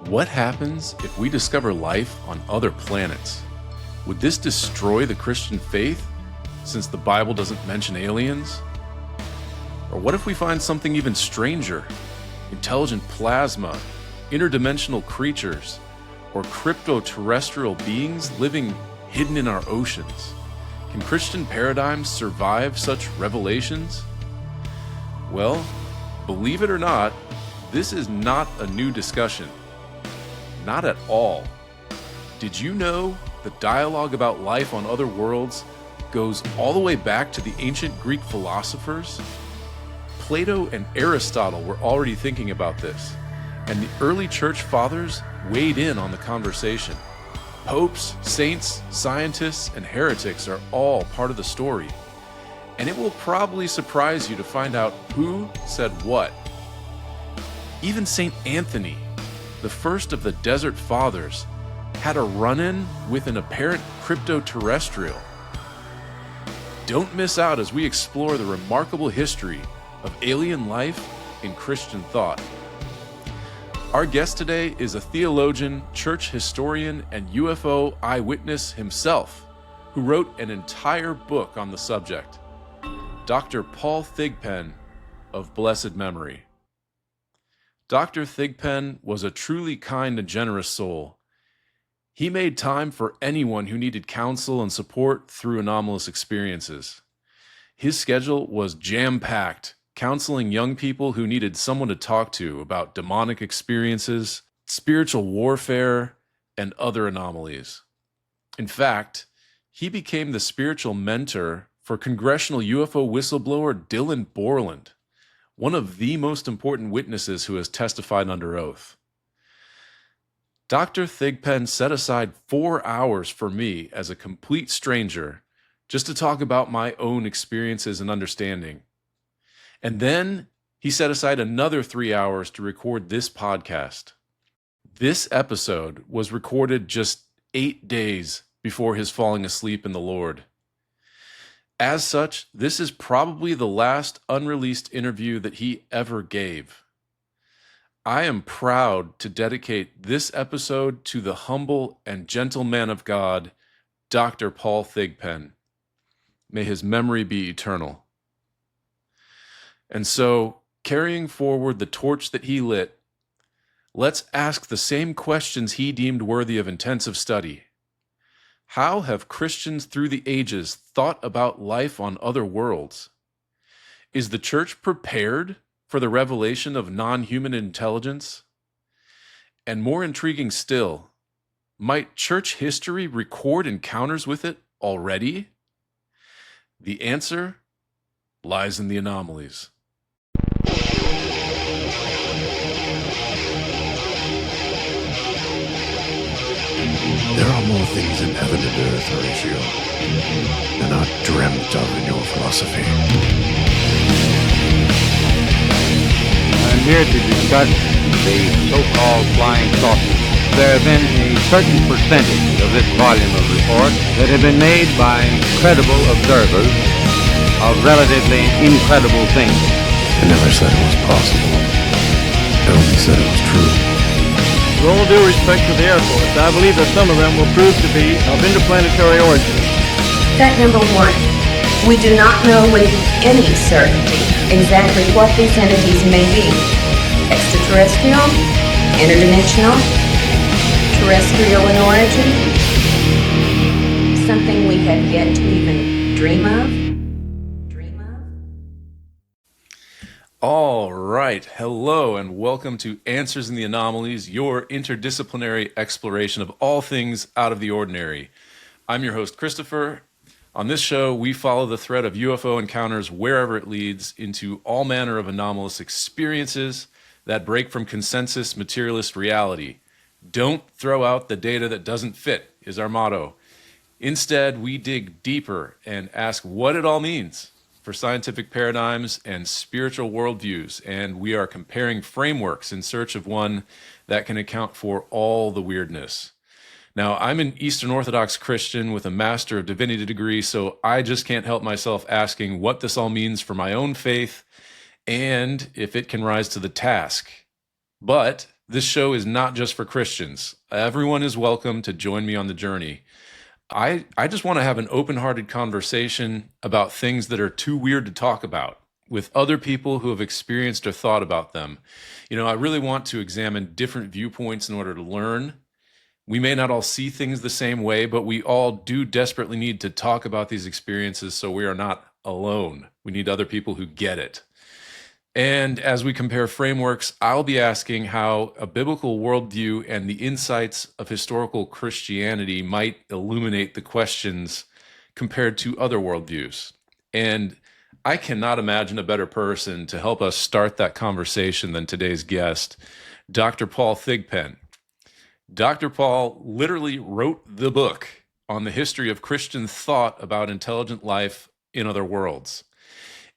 What happens if we discover life on other planets? Would this destroy the Christian faith, since the Bible doesn't mention aliens? Or what if we find something even stranger? Intelligent plasma, interdimensional creatures, or cryptoterrestrial beings living hidden in our oceans? Can Christian paradigms survive such revelations? Well, believe it or not, this is not a new discussion. Not at all. Did you know the dialogue about life on other worlds goes all the way back to the ancient Greek philosophers? Plato and Aristotle were already thinking about this, and the early church fathers weighed in on the conversation. Popes, saints, scientists, and heretics are all part of the story, and it will probably surprise you to find out who said what. Even St. Anthony, the first of the Desert Fathers, had a run-in with an apparent cryptoterrestrial. Don't miss out as we explore the remarkable history of alien life in Christian thought. Our guest today is a theologian, church historian, and UFO eyewitness himself, who wrote an entire book on the subject, Dr. Paul Thigpen of blessed memory. Dr. Thigpen was a truly kind and generous soul. He made time for anyone who needed counsel and support through anomalous experiences. His schedule was jam-packed, counseling young people who needed someone to talk to about demonic experiences, spiritual warfare, and other anomalies. In fact, he became the spiritual mentor for congressional UFO whistleblower Dylan Borland, one of the most important witnesses who has testified under oath. Dr. Thigpen set aside 4 hours for me as a complete stranger just to talk about my own experiences and understanding. And then he set aside another 3 hours to record this podcast. This episode was recorded just 8 days before his falling asleep in the Lord. As such, this is probably the last unreleased interview that he ever gave. I am proud to dedicate this episode to the humble and gentle man of God, Dr. Paul Thigpen. May his memory be eternal. And so, carrying forward the torch that he lit, let's ask the same questions he deemed worthy of intensive study. How have Christians through the ages thought about life on other worlds? Is the church prepared for the revelation of non-human intelligence? And more intriguing still, might church history record encounters with it already? The answer lies in the Anomalies. There are more things in heaven and earth, Horatio, than are dreamt of in your philosophy. I'm here to discuss the so-called flying saucers. There have been a certain percentage of this volume of reports that have been made by credible observers of relatively incredible things. I never said it was possible. I only said it was true. With all due respect to the Air Force, I believe that some of them will prove to be of interplanetary origin. Fact number one, we do not know with any certainty exactly what these entities may be. Extraterrestrial, interdimensional, terrestrial in origin, something we have yet to even dream of. All right. Hello and welcome to Answers in the Anomalies, your interdisciplinary exploration of all things out of the ordinary. I'm your host, Christopher. On this show, we follow the thread of UFO encounters wherever it leads into all manner of anomalous experiences that break from consensus materialist reality. Don't throw out the data that doesn't fit is our motto. Instead, we dig deeper and ask what it all means for scientific paradigms and spiritual worldviews, and we are comparing frameworks in search of one that can account for all the weirdness. Now, I'm an Eastern Orthodox Christian with a Master of Divinity degree, so I just can't help myself asking what this all means for my own faith and if it can rise to the task. But This show is not just for Christians. Everyone is welcome to join me on the journey. I just want to have an open-hearted conversation about things that are too weird to talk about with other people who have experienced or thought about them. I really want to examine different viewpoints in order to learn. We may not all see things the same way, but we all do desperately need to talk about these experiences so we are not alone. We need other people who get it. And as we compare frameworks, I'll be asking how a biblical worldview and the insights of historical Christianity might illuminate the questions compared to other worldviews. And I cannot imagine a better person to help us start that conversation than today's guest, Dr. Paul Thigpen. Dr. Paul literally wrote the book on the history of Christian thought about intelligent life in other worlds.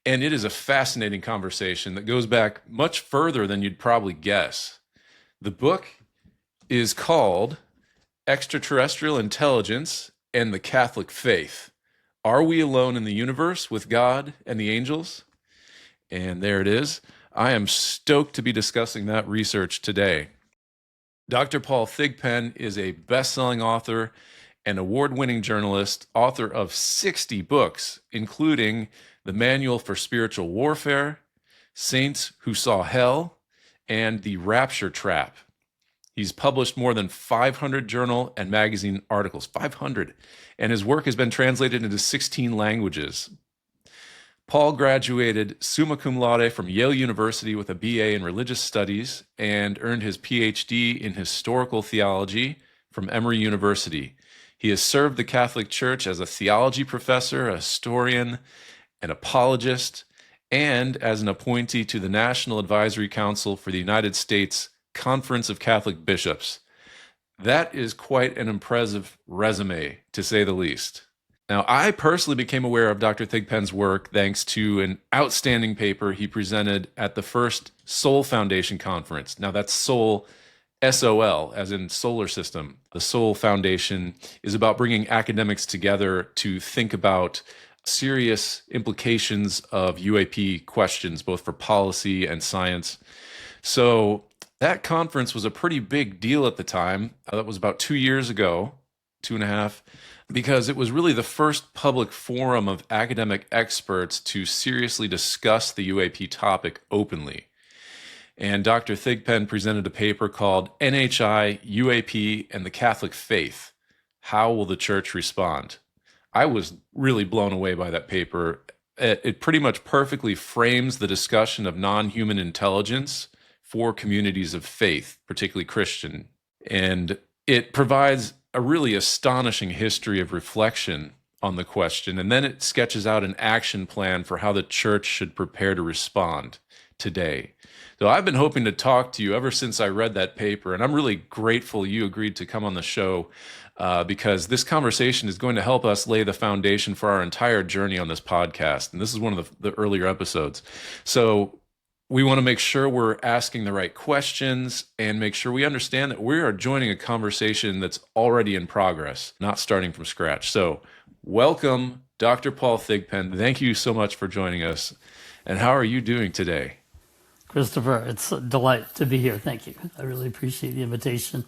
And it is a fascinating conversation that goes back much further than you'd probably guess. The book is called Extraterrestrial Intelligence and the Catholic Faith. Are we alone in the universe with God and the angels? And there it is. I am stoked to be discussing that research today. Dr. Paul Thigpen is a best-selling author and award-winning journalist, author of 60 books, including The Manual for Spiritual Warfare, Saints Who Saw Hell, and The Rapture Trap. He's published more than 500 journal and magazine articles, 500, and his work has been translated into 16 languages. Paul graduated summa cum laude from Yale University with a BA in Religious Studies and earned his PhD in Historical Theology from Emory University. He has served the Catholic Church as a theology professor, a historian, an apologist, and as an appointee to the National Advisory Council for the United States Conference of Catholic Bishops. That is quite an impressive resume, to say the least. Now, I personally became aware of Dr. Thigpen's work thanks to an outstanding paper he presented at the first Soul Foundation conference. Now, that's Soul, SOL, as in solar system. The Soul Foundation is about bringing academics together to think about serious implications of UAP questions, both for policy and science. So that conference was a pretty big deal at the time. That was about 2 years ago, 2.5, because it was really the first public forum of academic experts to seriously discuss the UAP topic openly. And Dr. Thigpen presented a paper called NHI, UAP, and the Catholic Faith. How will the Church respond? I was really blown away by that paper. It pretty much perfectly frames the discussion of non-human intelligence for communities of faith, particularly Christian. And it provides a really astonishing history of reflection on the question. And then it sketches out an action plan for how the Church should prepare to respond today. So I've been hoping to talk to you ever since I read that paper, and I'm really grateful you agreed to come on the show because this conversation is going to help us lay the foundation for our entire journey on this podcast. And this is one of the earlier episodes. So we want to make sure we're asking the right questions and make sure we understand that we are joining a conversation that's already in progress, not starting from scratch. So welcome, Dr. Paul Thigpen. Thank you so much for joining us. And how are you doing today? Christopher, it's a delight to be here. Thank you. I really appreciate the invitation.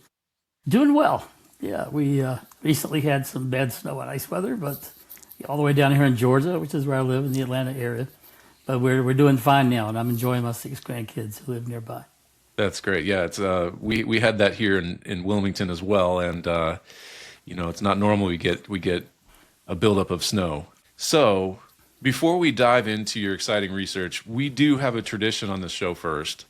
Doing well. Yeah, we recently had some bad snow and ice weather, but all the way down here in Georgia, which is where I live in the Atlanta area. But we're doing fine now, and I'm enjoying my 6 grandkids who live nearby. That's great. Yeah, it's we had that here in Wilmington as well, and it's not normal we get a buildup of snow. So before we dive into your exciting research, we do have a tradition on the show first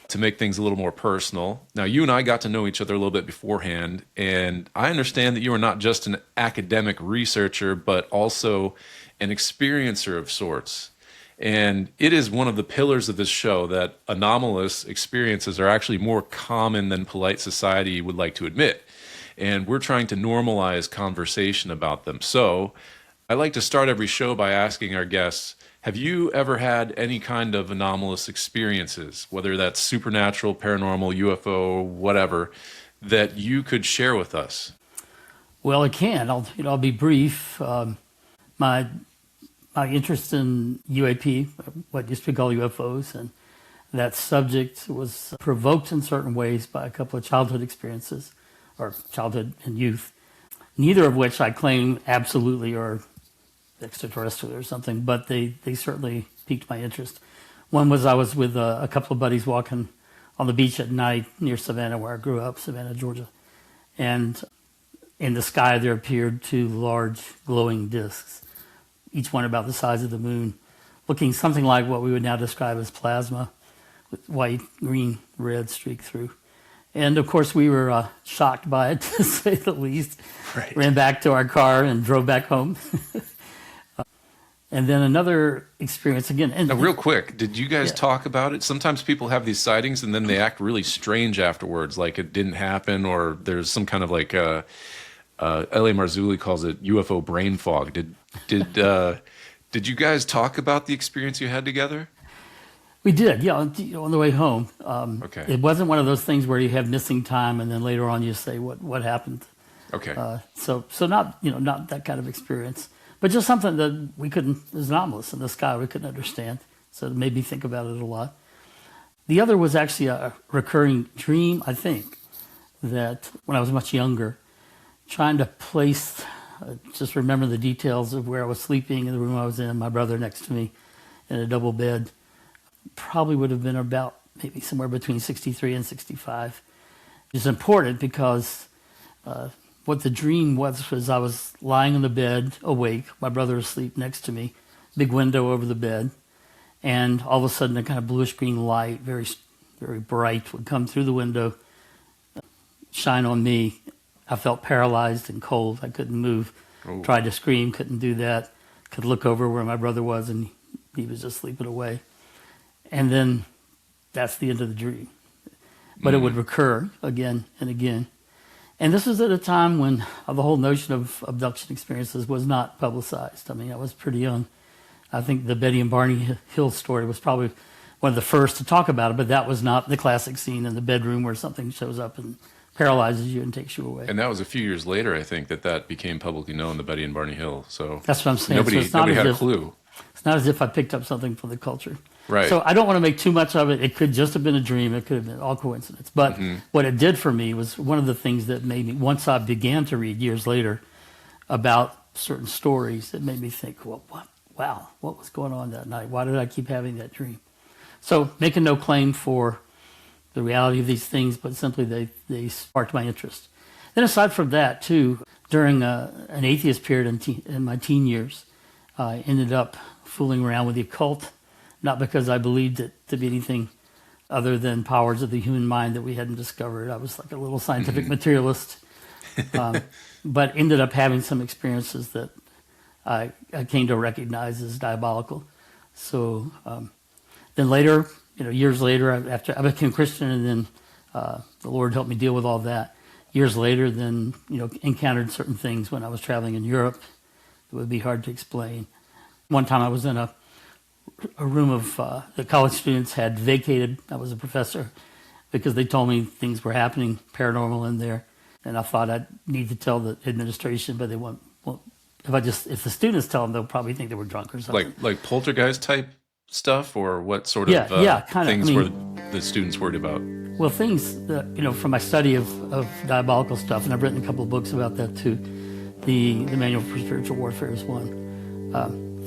to make things a little more personal. Now, you and I got to know each other a little bit beforehand, and I understand that you are not just an academic researcher, but also an experiencer of sorts. And it is one of the pillars of this show that anomalous experiences are actually more common than polite society would like to admit. And we're trying to normalize conversation about them. So I like to start every show by asking our guests, have you ever had any kind of anomalous experiences, whether that's supernatural, paranormal, UFO, whatever, that you could share with us? Well, I can. I'll be brief. My interest in UAP, what used to be called UFOs, and That subject was provoked in certain ways by a couple of childhood experiences, or childhood and youth, neither of which I claim absolutely are extraterrestrial or something, but they certainly piqued my interest. One was I was with a couple of buddies walking on the beach at night near Savannah, where I grew up, Savannah, Georgia. And in the sky there appeared two large glowing discs, each one about the size of the moon, looking something like what we would now describe as plasma, with white, green, red streak through. And of course we were shocked by it, to say the least. Right. Ran back to our car and drove back home. And then another experience again. And now, real quick, did you guys talk about it? Sometimes people have these sightings and then they act really strange afterwards, like it didn't happen, or there's some kind of like L.A. Marzulli calls it UFO brain fog. Did you guys talk about the experience you had together? We did, yeah, on the way home. Okay. It wasn't one of those things where you have missing time and then later on you say what happened. Okay. So not that kind of experience, but just something that we couldn't. There's anomalous in the sky we couldn't understand. So it made me think about it a lot. The other was actually a recurring dream, I think, that when I was much younger, trying to place, just remember the details of where I was sleeping in the room I was in, my brother next to me in a double bed, probably would have been about maybe somewhere between 63 and 65. It's important because what the dream was I was lying in the bed, awake, my brother asleep next to me, big window over the bed, and all of a sudden a kind of bluish-green light, very, very bright, would come through the window, shine on me. I felt paralyzed and cold. I couldn't move. Oh. Tried to scream, couldn't do that. Could look over where my brother was, and he was just sleeping away. And then that's the end of the dream. But it would recur again and again. And this was at a time when the whole notion of abduction experiences was not publicized. I mean, I was pretty young. I think the Betty and Barney Hill story was probably one of the first to talk about it, but that was not the classic scene in the bedroom where something shows up and paralyzes you and takes you away. And that was a few years later, I think, that became publicly known, the Betty and Barney Hill. So that's what I'm saying. Nobody had a clue. It's not as if I picked up something from the culture. Right. So I don't want to make too much of it. It could just have been a dream. It could have been all coincidence. But what it did for me was one of the things that made me, once I began to read years later about certain stories, it made me think, well, what was going on that night? Why did I keep having that dream? So making no claim for the reality of these things, but simply they sparked my interest. Then aside from that, too, during an atheist period in my teen years, I ended up fooling around with the occult, not because I believed it to be anything other than powers of the human mind that we hadn't discovered. I was like a little scientific materialist, but ended up having some experiences that I came to recognize as diabolical. So then later, years later, after I became Christian, and then the Lord helped me deal with all that. Years later, then encountered certain things when I was traveling in Europe that would be hard to explain. One time I was in a room of the college students had vacated. I was a professor because they told me things were happening paranormal in there, and I thought I'd need to tell the administration, but they won't. Well, if the students tell them, they'll probably think they were drunk or something. Like poltergeist type stuff, or what sort of things were the students worried about? Well, things that, from my study of diabolical stuff, and I've written a couple of books about that too. The Manual for Spiritual Warfare is one.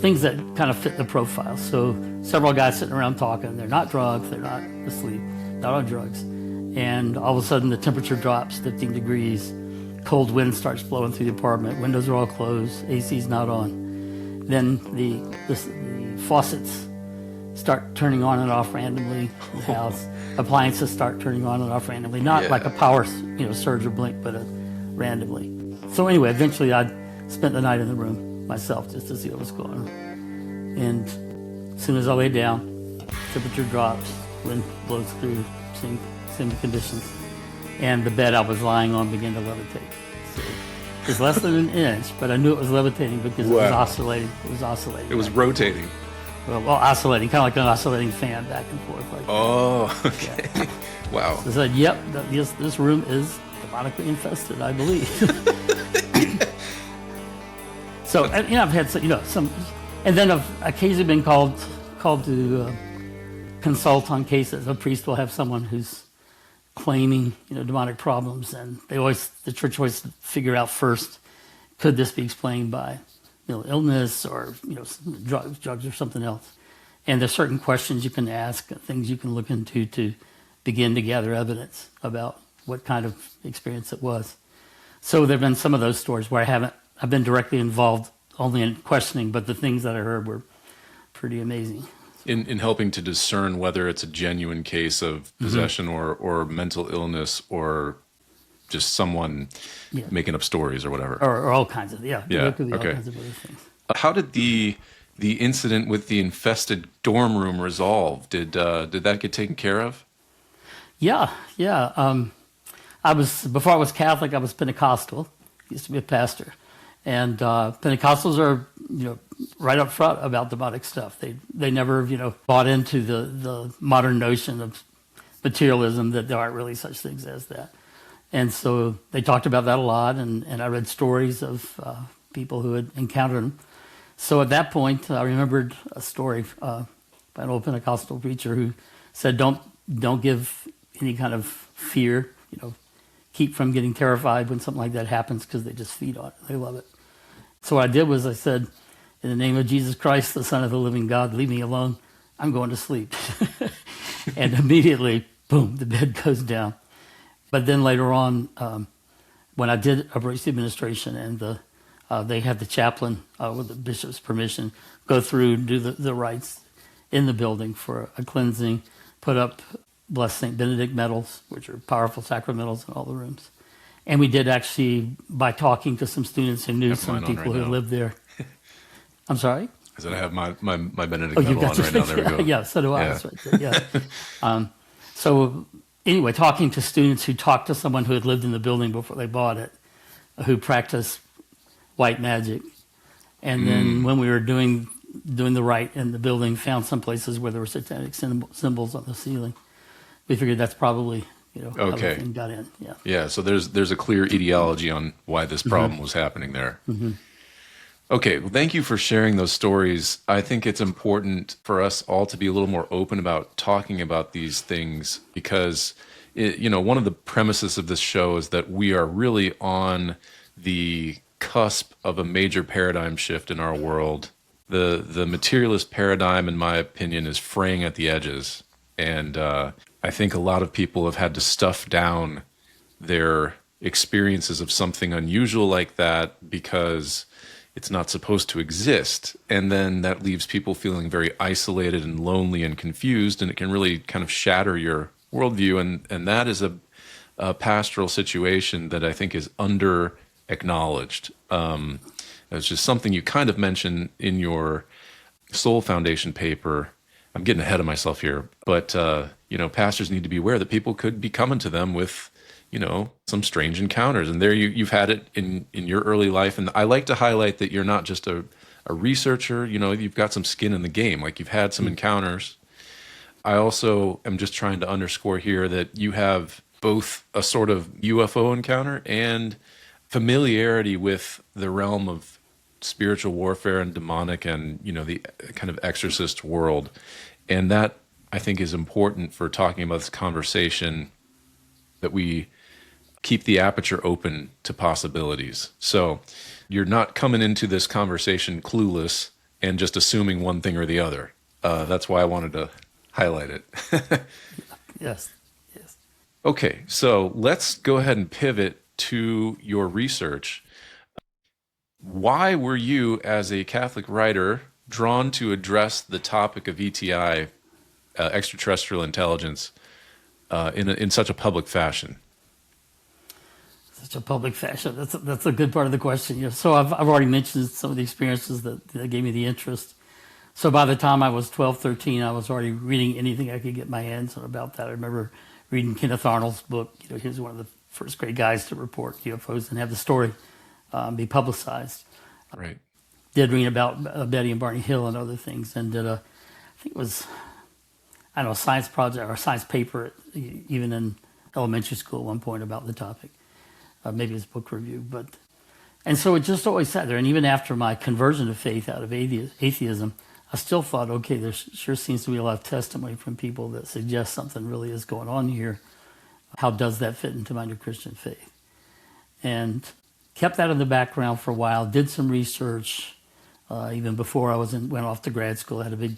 Things that kind of fit the profile. So several guys sitting around talking. They're not drunk. They're not asleep. Not on drugs. And all of a sudden the temperature drops 15 degrees. Cold wind starts blowing through the apartment. Windows are all closed. AC's not on. Then the faucets start turning on and off randomly in the house. Appliances start turning on and off randomly. Not like a power surge or blink, but randomly. So anyway, eventually I spent the night in the room myself just to see what was going on. And as soon as I lay down, temperature drops, wind blows through, same conditions, and the bed I was lying on began to levitate. So it was less than an inch, but I knew it was levitating because it was oscillating. It was rotating. Well, oscillating, kind of like an oscillating fan back and forth. Like okay. Yeah. Wow. So I said, yep, this room is demonically infested, I believe. So, I've had some, and then I've occasionally been called to consult on cases. A priest will have someone who's claiming, demonic problems, and the church always figure out first, could this be explained by, illness or, drugs or something else. And there's certain questions you can ask, things you can look into to begin to gather evidence about what kind of experience it was. So there have been some of those stories where I've been directly involved only in questioning, but the things that I heard were pretty amazing. In helping to discern whether it's a genuine case of possession or mental illness or just someone making up stories or whatever. Or all kinds of, There could be all okay. kinds of other things. How did the incident with the infested dorm room resolve? Did that get taken care of? Yeah. Before I was Catholic, I was Pentecostal. Used to be a pastor. And Pentecostals are, right up front about demonic stuff. They never, bought into the modern notion of materialism, that there aren't really such things as that. And so they talked about that a lot, and I read stories of people who had encountered them. So at that point, I remembered a story by an old Pentecostal preacher who said, don't give any kind of fear, keep from getting terrified when something like that happens, because they just feed on it. They love it. So what I did was I said, in the name of Jesus Christ, the Son of the living God, leave me alone. I'm going to sleep. And immediately, boom, the bed goes down. But then later on, when I did emergency administration, and they had the chaplain, with the bishop's permission, go through, do the rites in the building for a cleansing, put up blessed St. Benedict medals, which are powerful sacramentals in all the rooms. And we did actually, by talking to some students who knew some people who lived there. I'm sorry? I said I have my Benedict medal on right now. There we go. Yeah, so do I. That's right there. Yeah. So anyway, talking to students who talked to someone who had lived in the building before they bought it, who practiced white magic. And then when we were doing the rite in the building, found some places where there were satanic symbols on the ceiling. We figured that's probably, how the thing got in. Yeah. Yeah, so there's a clear etiology on why this problem was happening there. Okay, well, thank you for sharing those stories. I think it's important for us all to be a little more open about talking about these things, because one of the premises of this show is that we are really on the cusp of a major paradigm shift in our world. The materialist paradigm, in my opinion, is fraying at the edges, and I think a lot of people have had to stuff down their experiences of something unusual like that because it's not supposed to exist. And then that leaves people feeling very isolated and lonely and confused, and it can really kind of shatter your worldview. And that is a pastoral situation that I think is under-acknowledged. It's just something you kind of mentioned in your Soul Foundation paper. I'm getting ahead of myself here, but pastors need to be aware that people could be coming to them with, some strange encounters. And there you've had it in your early life. And I like to highlight that you're not just a researcher, you've got some skin in the game, like you've had some encounters. I also am just trying to underscore here that you have both a sort of UFO encounter and familiarity with the realm of spiritual warfare and demonic and, the kind of exorcist world. And that, I think, is important for talking about this conversation, that we keep the aperture open to possibilities. So you're not coming into this conversation clueless and just assuming one thing or the other. That's why I wanted to highlight it. Yes. Okay, so let's go ahead and pivot to your research. Why were you, as a Catholic writer, drawn to address the topic of ETI, extraterrestrial intelligence, in such a public fashion? Such a public fashion. That's a good part of the question. So I've already mentioned some of the experiences that gave me the interest. So by the time I was 12, 13, I was already reading anything I could get my hands on about that. I remember reading Kenneth Arnold's book. He was one of the first great guys to report UFOs and have the story be publicized. Right. Did read about Betty and Barney Hill and other things, and did I think it was, a science project or a science paper, even in elementary school at one point about the topic. Maybe it was book review, and so it just always sat there. And even after my conversion to faith out of atheism, I still thought, okay, there sure seems to be a lot of testimony from people that suggest something really is going on here. How does that fit into my new Christian faith? And kept that in the background for a while, did some research, even before I went off to grad school. I had a big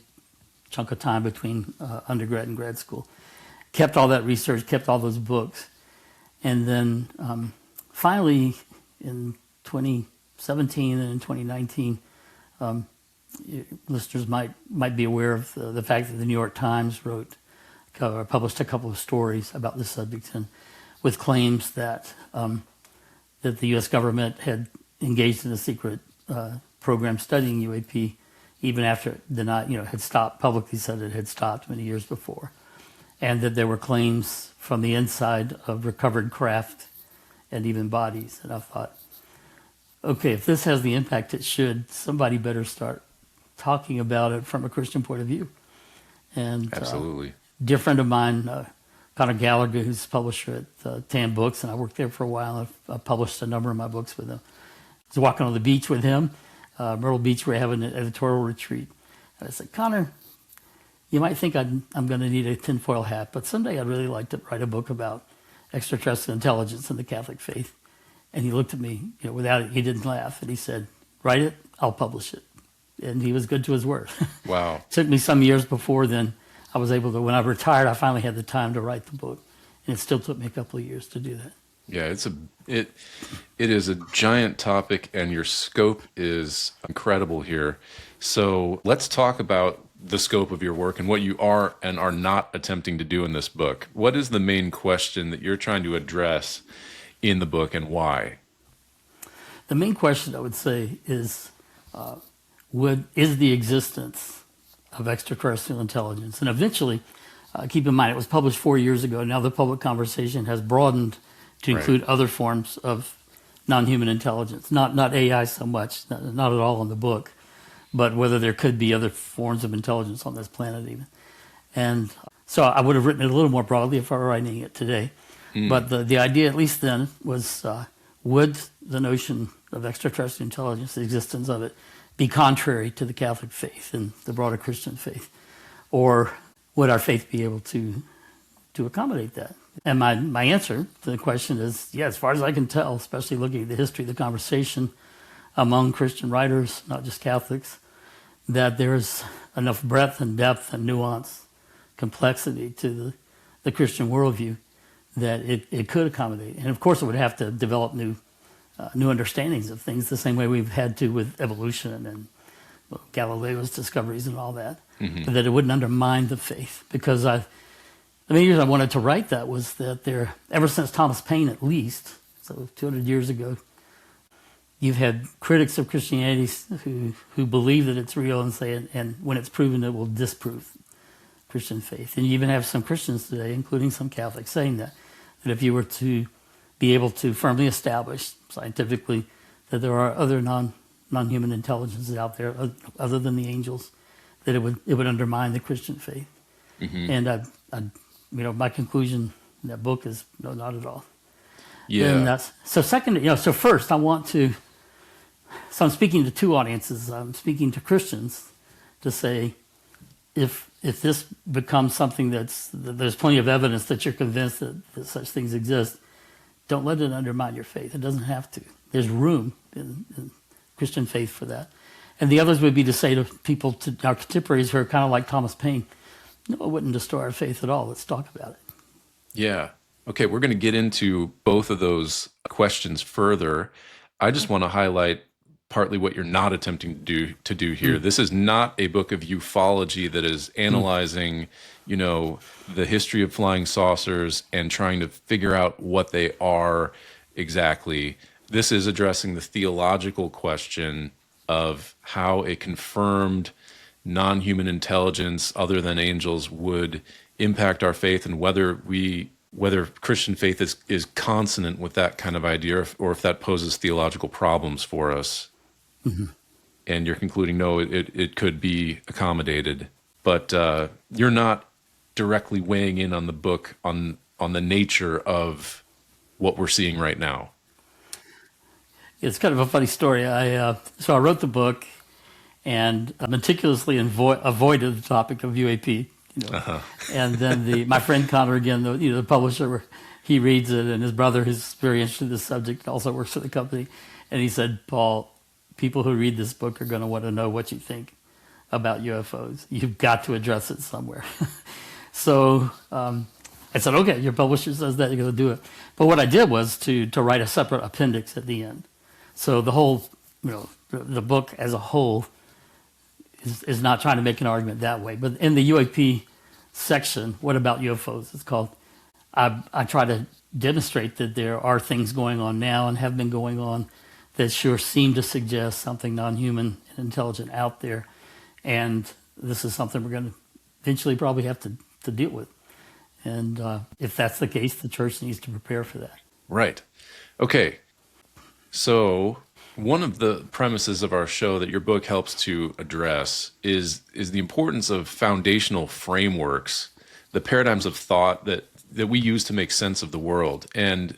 chunk of time between undergrad and grad school. Kept all that research, kept all those books. And then finally, in 2017 and in 2019, listeners might be aware of the fact that the New York Times published a couple of stories about this subject, and with claims that that the U.S. government had engaged in a secret program studying UAP, even after it denied, had stopped, publicly said it had stopped many years before, and that there were claims from the inside of recovered craft and even bodies. And I thought, okay, if this has the impact it should, somebody better start talking about it from a Christian point of view. And Absolutely. Different of mine, Conor Gallagher, who's publisher at Tan Books, and I worked there for a while. I published a number of my books with him. I was walking on the beach with him, Myrtle Beach, where I have an editorial retreat. And I said, Conor, you might think I'm going to need a tinfoil hat, but someday I'd really like to write a book about extraterrestrial intelligence and the Catholic faith. And he looked at me, without it, he didn't laugh, and he said, write it, I'll publish it. And he was good to his word. Wow. It took me some years before then. I was able to, when I retired, I finally had the time to write the book. And it still took me a couple of years to do that. Yeah, it is a giant topic, and your scope is incredible here. So let's talk about the scope of your work and what you are and are not attempting to do in this book. What is the main question that you're trying to address in the book, and why? The main question, I would say, is is the existence of extraterrestrial intelligence? And eventually, keep in mind, it was published 4 years ago. Now the public conversation has broadened to include other forms of non-human intelligence, not AI so much, not at all in the book, but whether there could be other forms of intelligence on this planet even. And so I would have written it a little more broadly if I were writing it today. But the idea, at least then, was would the notion of extraterrestrial intelligence, the existence of it, be contrary to the Catholic faith and the broader Christian faith? Or would our faith be able to accommodate that? And my answer to the question is, yeah, as far as I can tell, especially looking at the history of the conversation among Christian writers, not just Catholics, that there's enough breadth and depth and nuance, complexity to the Christian worldview that it could accommodate. And of course it would have to develop new understandings of things, the same way we've had to with evolution and Galileo's discoveries and all that, but that it wouldn't undermine the faith. Because the main reason I wanted to write that was that ever since Thomas Paine at least, so 200 years ago, you've had critics of Christianity who believe that it's real and say, and when it's proven, it will disprove Christian faith. And you even have some Christians today, including some Catholics, saying that if you were to be able to firmly establish scientifically that there are other non-human intelligences out there other than the angels, that it would undermine the Christian faith. And my conclusion in that book is no, not at all. Yeah. And so first I want to. So I'm speaking to two audiences. I'm speaking to Christians to say, if this becomes something that there's plenty of evidence that you're convinced that such things exist, don't let it undermine your faith. It doesn't have to. There's room in Christian faith for that. And the others would be to say to people, to our contemporaries who are kind of like Thomas Paine, no, it wouldn't destroy our faith at all. Let's talk about it. Yeah. Okay, we're going to get into both of those questions further. I just want to highlight partly what you're not attempting to do here. This is not a book of ufology that is analyzing, the history of flying saucers and trying to figure out what they are exactly. This is addressing the theological question of how a confirmed non-human intelligence other than angels would impact our faith, and whether Christian faith is consonant with that kind of idea, or if that poses theological problems for us. And you're concluding, no, it could be accommodated. But you're not directly weighing in on the book on the nature of what we're seeing right now. It's kind of a funny story. So I wrote the book, and meticulously avoided the topic of UAP. And then my friend Connor, again, the publisher, he reads it, and his brother, who's very interested in this subject, also works for the company, and he said, Paul, people who read this book are going to want to know what you think about UFOs. You've got to address it somewhere. So I said, okay, your publisher says that, you're going to do it. But what I did was to write a separate appendix at the end. So the whole, the book as a whole is not trying to make an argument that way. But in the UAP section, what about UFOs? It's called, I try to demonstrate that there are things going on now and have been going on that sure seem to suggest something non-human and intelligent out there. And this is something we're going to eventually probably have to deal with. And if that's the case, the church needs to prepare for that. Right. Okay. So one of the premises of our show that your book helps to address is the importance of foundational frameworks, the paradigms of thought that we use to make sense of the world. And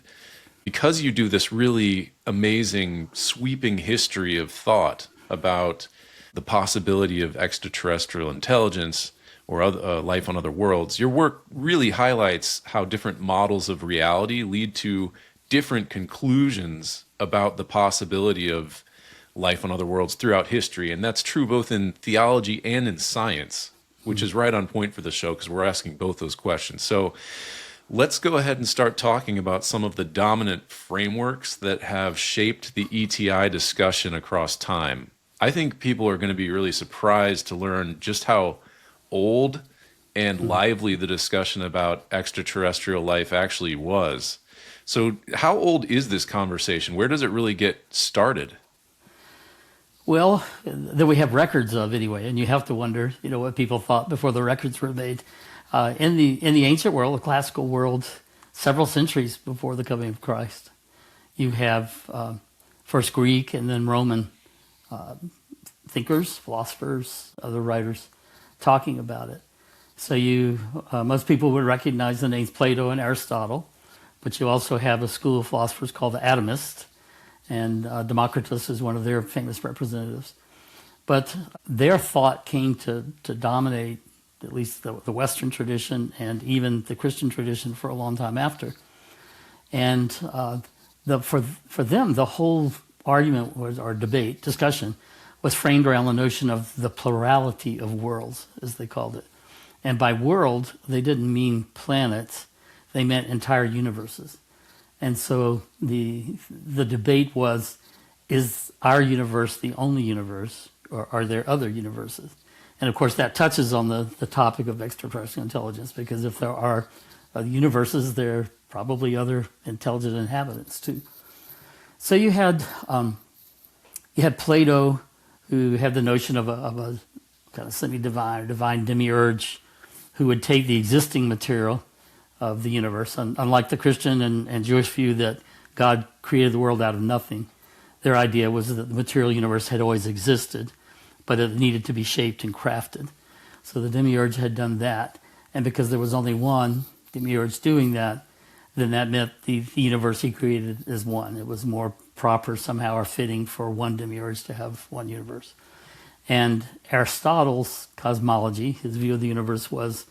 because you do this really amazing, sweeping history of thought about the possibility of extraterrestrial intelligence or other, life on other worlds, your work really highlights how different models of reality lead to different conclusions about the possibility of life on other worlds throughout history. And that's true both in theology and in science, which is right on point for the show because we're asking both those questions. So let's go ahead and start talking about some of the dominant frameworks that have shaped the ETI discussion across time. I think people are going to be really surprised to learn just how old and lively the discussion about extraterrestrial life actually was. So how old is this conversation? Where does it really get started? Well, that we have records of anyway, and you have to wonder, what people thought before the records were made. In the ancient world, the classical world, several centuries before the coming of Christ, you have first Greek and then Roman thinkers, philosophers, other writers talking about it. So most people would recognize the names Plato and Aristotle, but you also have a school of philosophers called the Atomists, and Democritus is one of their famous representatives. But their thought came to dominate at least the Western tradition and even the Christian tradition for a long time after. And for them, the whole argument was, or debate, discussion, was framed around the notion of the plurality of worlds, as they called it. And by world, they didn't mean planets, they meant entire universes. And so the debate was, is our universe the only universe, or are there other universes? And of course, that touches on the topic of extraterrestrial intelligence, because if there are universes, there are probably other intelligent inhabitants too. So you had Plato, who had the notion of a kind of semi-divine or divine demiurge, who would take the existing material of the universe. Unlike the Christian and Jewish view that God created the world out of nothing, their idea was that the material universe had always existed, but it needed to be shaped and crafted. So the demiurge had done that. And because there was only one demiurge doing that, then that meant the universe he created is one. It was more proper somehow or fitting for one demiurge to have one universe. And Aristotle's cosmology, his view of the universe, was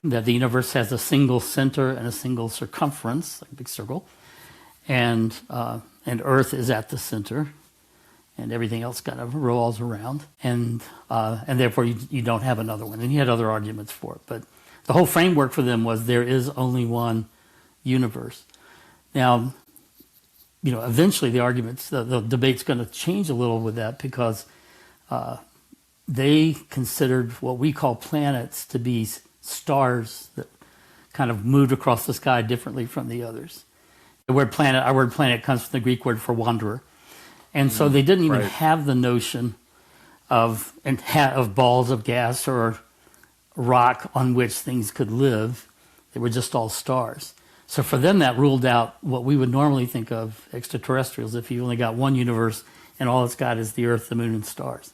that the universe has a single center and a single circumference, like a big circle, and Earth is at the center, and everything else kind of revolves around, and therefore you don't have another one. And he had other arguments for it, but the whole framework for them was there is only one universe. Now, eventually the arguments, the debate's going to change a little with that, because they considered what we call planets to be stars that kind of moved across the sky differently from the others. Our word planet comes from the Greek word for wanderer. And so they didn't even have the notion of balls of gas or rock on which things could live. They were just all stars. So for them, that ruled out what we would normally think of extraterrestrials, if you only got one universe and all it's got is the Earth, the Moon, and stars.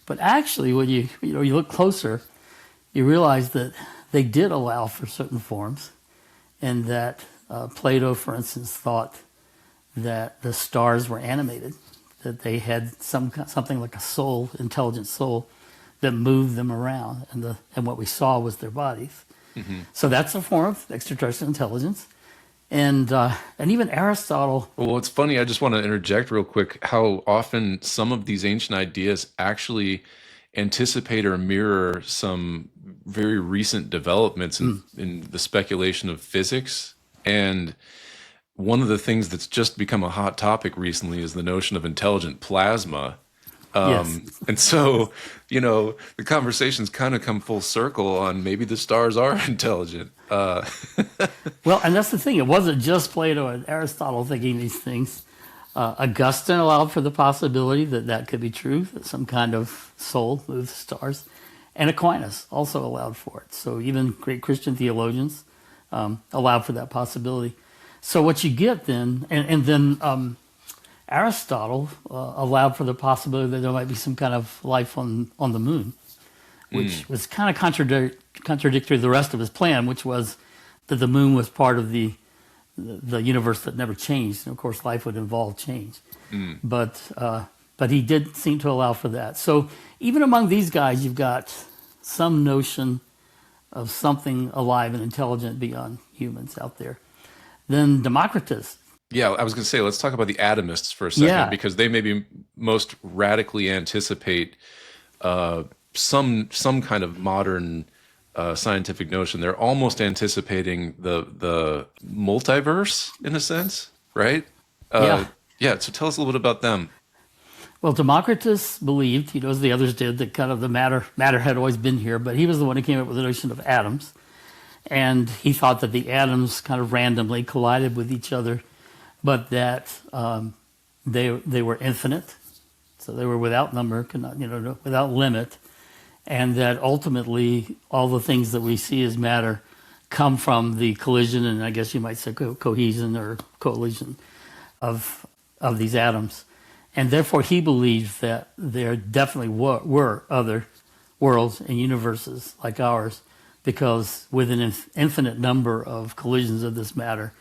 But actually, when you look closer, you realize that they did allow for certain forms, and that Plato, for instance, thought that the stars were animated, that they had something like a soul, intelligent soul, that moved them around, and what we saw was their bodies. Mm-hmm. So that's a form of extraterrestrial intelligence. And even Aristotle. Well, it's funny. I just want to interject real quick how often some of these ancient ideas actually anticipate or mirror some very recent developments in the speculation of physics. And one of the things that's just become a hot topic recently is the notion of intelligent plasma. Yes. And so, the conversations kind of come full circle on maybe the stars are intelligent. Well, and that's the thing. It wasn't just Plato and Aristotle thinking these things. Augustine allowed for the possibility that could be true, that some kind of soul moves stars. And Aquinas also allowed for it. So even great Christian theologians allowed for that possibility. So what you get then, and then Aristotle allowed for the possibility that there might be some kind of life on the moon, which was kind of contradictory to the rest of his plan, which was that the moon was part of the universe that never changed, and of course life would involve change. But he did seem to allow for that. So even among these guys, you've got some notion of something alive and intelligent beyond humans out there. Then Democritus. Yeah, I was going to say, let's talk about the atomists for a second, because they maybe most radically anticipate some kind of modern scientific notion. They're almost anticipating the multiverse in a sense, right? Yeah, so tell us a little bit about them. Well, Democritus believed, as the others did, that kind of the matter had always been here, but he was the one who came up with the notion of atoms. And he thought that the atoms kind of randomly collided with each other, but that they were infinite, so they were without number, without limit, and that ultimately all the things that we see as matter come from the collision, and I guess you might say cohesion or collision of these atoms. And therefore he believed that there definitely were other worlds and universes like ours, because with an infinite number of collisions of this matter,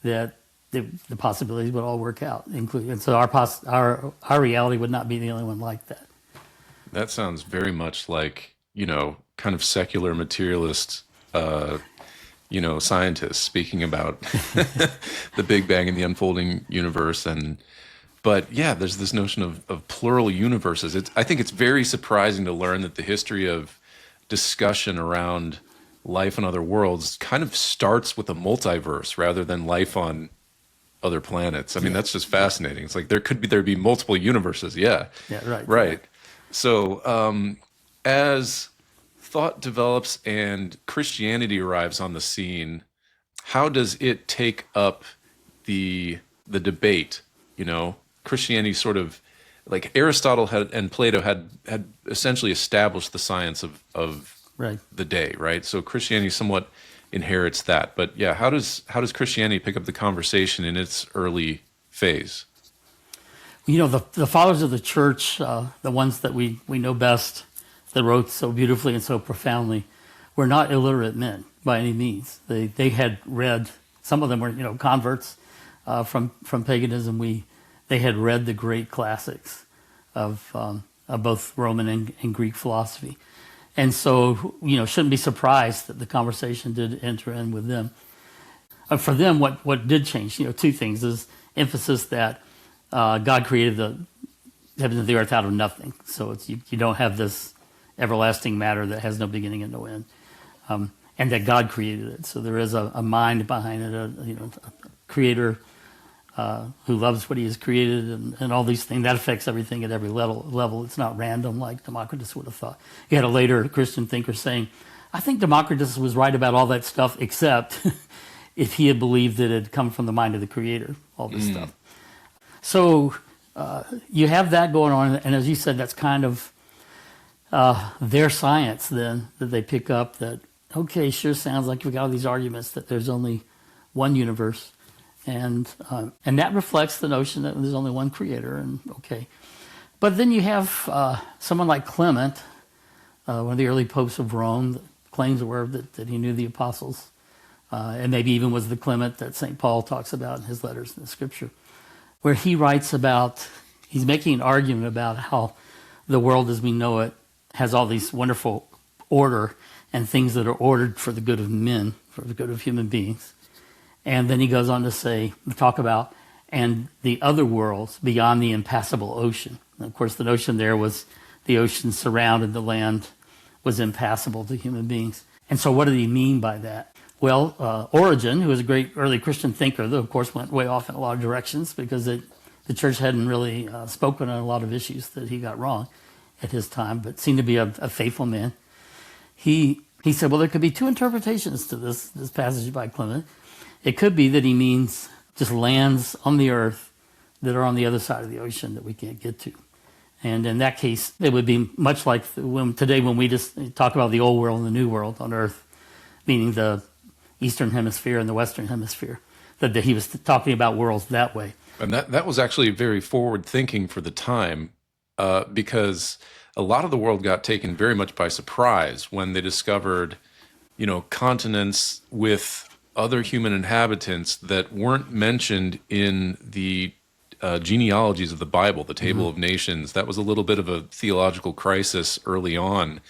that the possibilities would all work out, including, and so our reality would not be the only one like that. That sounds very much like, kind of secular materialist, scientists speaking about the Big Bang and the unfolding universe. But yeah, there's this notion of plural universes. I think it's very surprising to learn that the history of discussion around life on other worlds kind of starts with a multiverse rather than life on other planets. I mean, that's just fascinating. It's like there'd be multiple universes. Yeah. Yeah. Right. So as thought develops and Christianity arrives on the scene, how does it take up the debate? Christianity sort of, like Aristotle and Plato had essentially established the science of the day, right? So Christianity somewhat inherits that. But yeah, how does Christianity pick up the conversation in its early phase? The fathers of the church, the ones that we know best, that wrote so beautifully and so profoundly, were not illiterate men by any means. They had read, some of them were converts from paganism. They had read the great classics of both Roman and Greek philosophy. And so, shouldn't be surprised that the conversation did enter in with them. For them, what did change, two things, is emphasis that God created the heavens and the earth out of nothing. So you don't have this everlasting matter that has no beginning and no end. And that God created it. So there is a mind behind it, a creator who loves what he has created, and all these things. That affects everything at every level. It's not random like Democritus would have thought. You had a later Christian thinker saying, I think Democritus was right about all that stuff, except if he had believed that it had come from the mind of the creator, all this stuff. So you have that going on, and as you said, that's kind of their science then, that they pick up that, okay, sure sounds like we got all these arguments that there's only one universe. And that reflects the notion that there's only one creator, and okay. But then you have someone like Clement, one of the early popes of Rome, that claims that he knew the apostles, and maybe even was the Clement that St. Paul talks about in his letters in the scripture, where he writes about, He's making an argument about how the world as we know it has all these wonderful order and things that are ordered for the good of men, for the good of human beings. And then he goes on to talk about, and the other worlds beyond the impassable ocean. And of course, the notion there was the ocean surrounded the land, was impassable to human beings. And so what did he mean by that? Well, Origen, who was a great early Christian thinker, though of course went way off in a lot of directions because the church hadn't really spoken on a lot of issues that he got wrong at his time, but seemed to be a faithful man. He said, well, there could be two interpretations to this passage by Clement. It could be that he means just lands on the earth that are on the other side of the ocean that we can't get to. And in that case, it would be much like today when we just talk about the old world and the new world on earth, meaning the Eastern Hemisphere and the Western Hemisphere, that he was talking about worlds that way. And that was actually very forward thinking for the time, because a lot of the world got taken very much by surprise when they discovered, continents with other human inhabitants that weren't mentioned in the genealogies of the Bible, the Table of Nations. That was a little bit of a theological crisis early on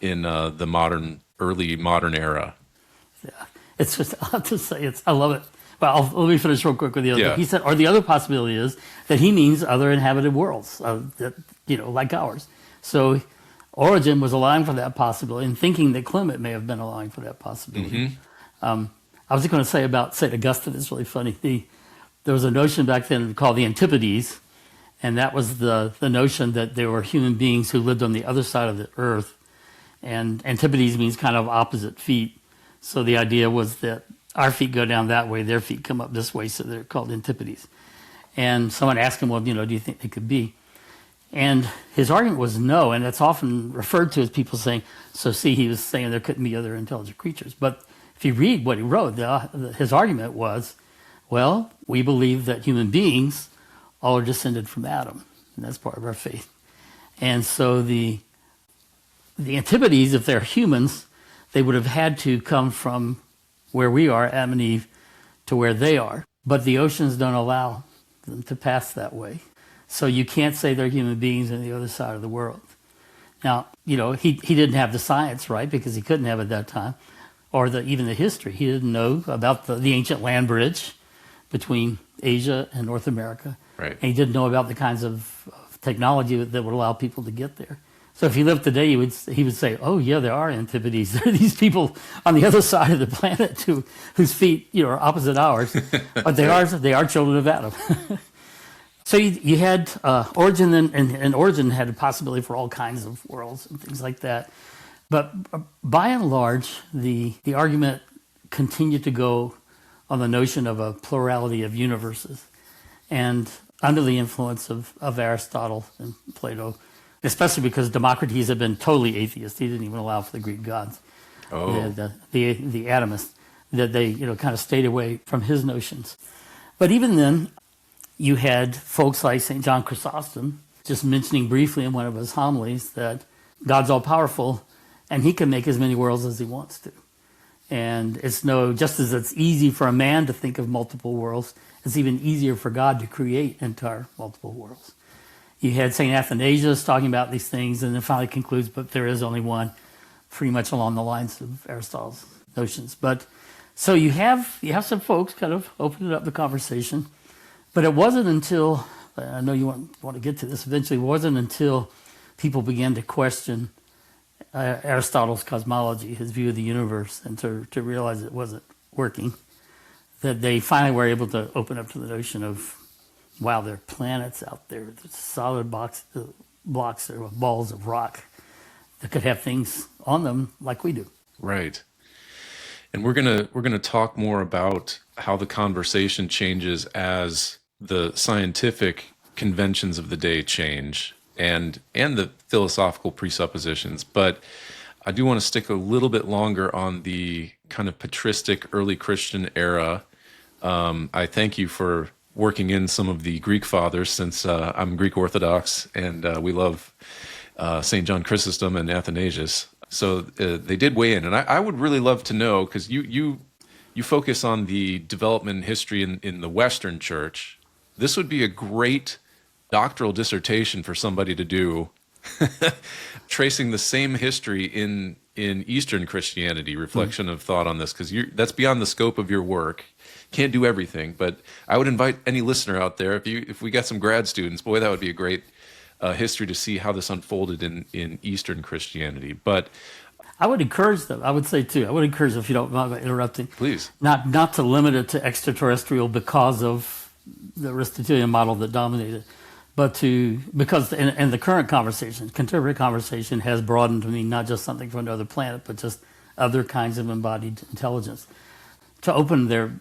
in the early modern era. Yeah, it's just, I have to say, I love it. Well, let me finish real quick with the other. Yeah. He said, or the other possibility is that he means other inhabited worlds, like ours. So Origen was allowing for that possibility and thinking that Clement may have been allowing for that possibility. I was just going to say about St. Augustine, it's really funny. There was a notion back then called the Antipodes, and that was the notion that there were human beings who lived on the other side of the earth. And Antipodes means kind of opposite feet. So the idea was that our feet go down that way, their feet come up this way, so they're called Antipodes. And someone asked him, well, do you think they could be? And his argument was no, and that's often referred to as people saying, so see, he was saying there couldn't be other intelligent creatures. But if you read what he wrote, his argument was, well, we believe that human beings all are descended from Adam, and that's part of our faith. And so the Antipodes, if they're humans, they would have had to come from where we are, Adam and Eve, to where they are. But the oceans don't allow them to pass that way. So you can't say they're human beings on the other side of the world. Now, he didn't have the science, right, because he couldn't have at that time, or even the history. He didn't know about the ancient land bridge between Asia and North America. Right. And he didn't know about the kinds of technology that would allow people to get there. So if he lived today, he would say, oh, yeah, there are Antipodes. There are these people on the other side of the planet whose feet are opposite ours, but they are children of Adam. So you had Origen, and Origen had a possibility for all kinds of worlds and things like that. But by and large, the argument continued to go on the notion of a plurality of universes. And under the influence of Aristotle and Plato, especially because Democritus had been totally atheist. He didn't even allow for the Greek gods. Oh. The Atomists, that they kind of stayed away from his notions. But even then, you had folks like St John Chrysostom just mentioning briefly in one of his homilies that God's all-powerful and he can make as many worlds as he wants to. And just as it's easy for a man to think of multiple worlds, it's even easier for God to create entire multiple worlds. You had St. Athanasius talking about these things and then finally concludes, but there is only one, pretty much along the lines of Aristotle's notions. But so you have some folks kind of opening up the conversation. But it wasn't until, I know you want to get to this eventually, it wasn't until people began to question Aristotle's cosmology, his view of the universe, and to realize it wasn't working, that they finally were able to open up to the notion of, wow, there are planets out there, there's solid blocks, there are balls of rock that could have things on them like we do. Right. And we're gonna talk more about how the conversation changes as the scientific conventions of the day change and the philosophical presuppositions. But I do want to stick a little bit longer on the kind of patristic early Christian era. I thank you for working in some of the Greek fathers, since I'm Greek Orthodox and we love St John Chrysostom and Athanasius. So they did weigh in, and I would really love to know, because you focus on the development and history in the Western Church. This would be a great doctoral dissertation for somebody to do, tracing the same history in Eastern Christianity, reflection of thought on this, because that's beyond the scope of your work. Can't do everything, but I would invite any listener out there, if we got some grad students, boy, that would be a great history to see how this unfolded in Eastern Christianity. But I would encourage them. I would say too. I would encourage them, if you don't mind interrupting. Please. Not to limit it to extraterrestrial because of the Aristotelian model that dominated, but because the current conversation, contemporary conversation, has broadened to mean not just something from another planet, but just other kinds of embodied intelligence. To open their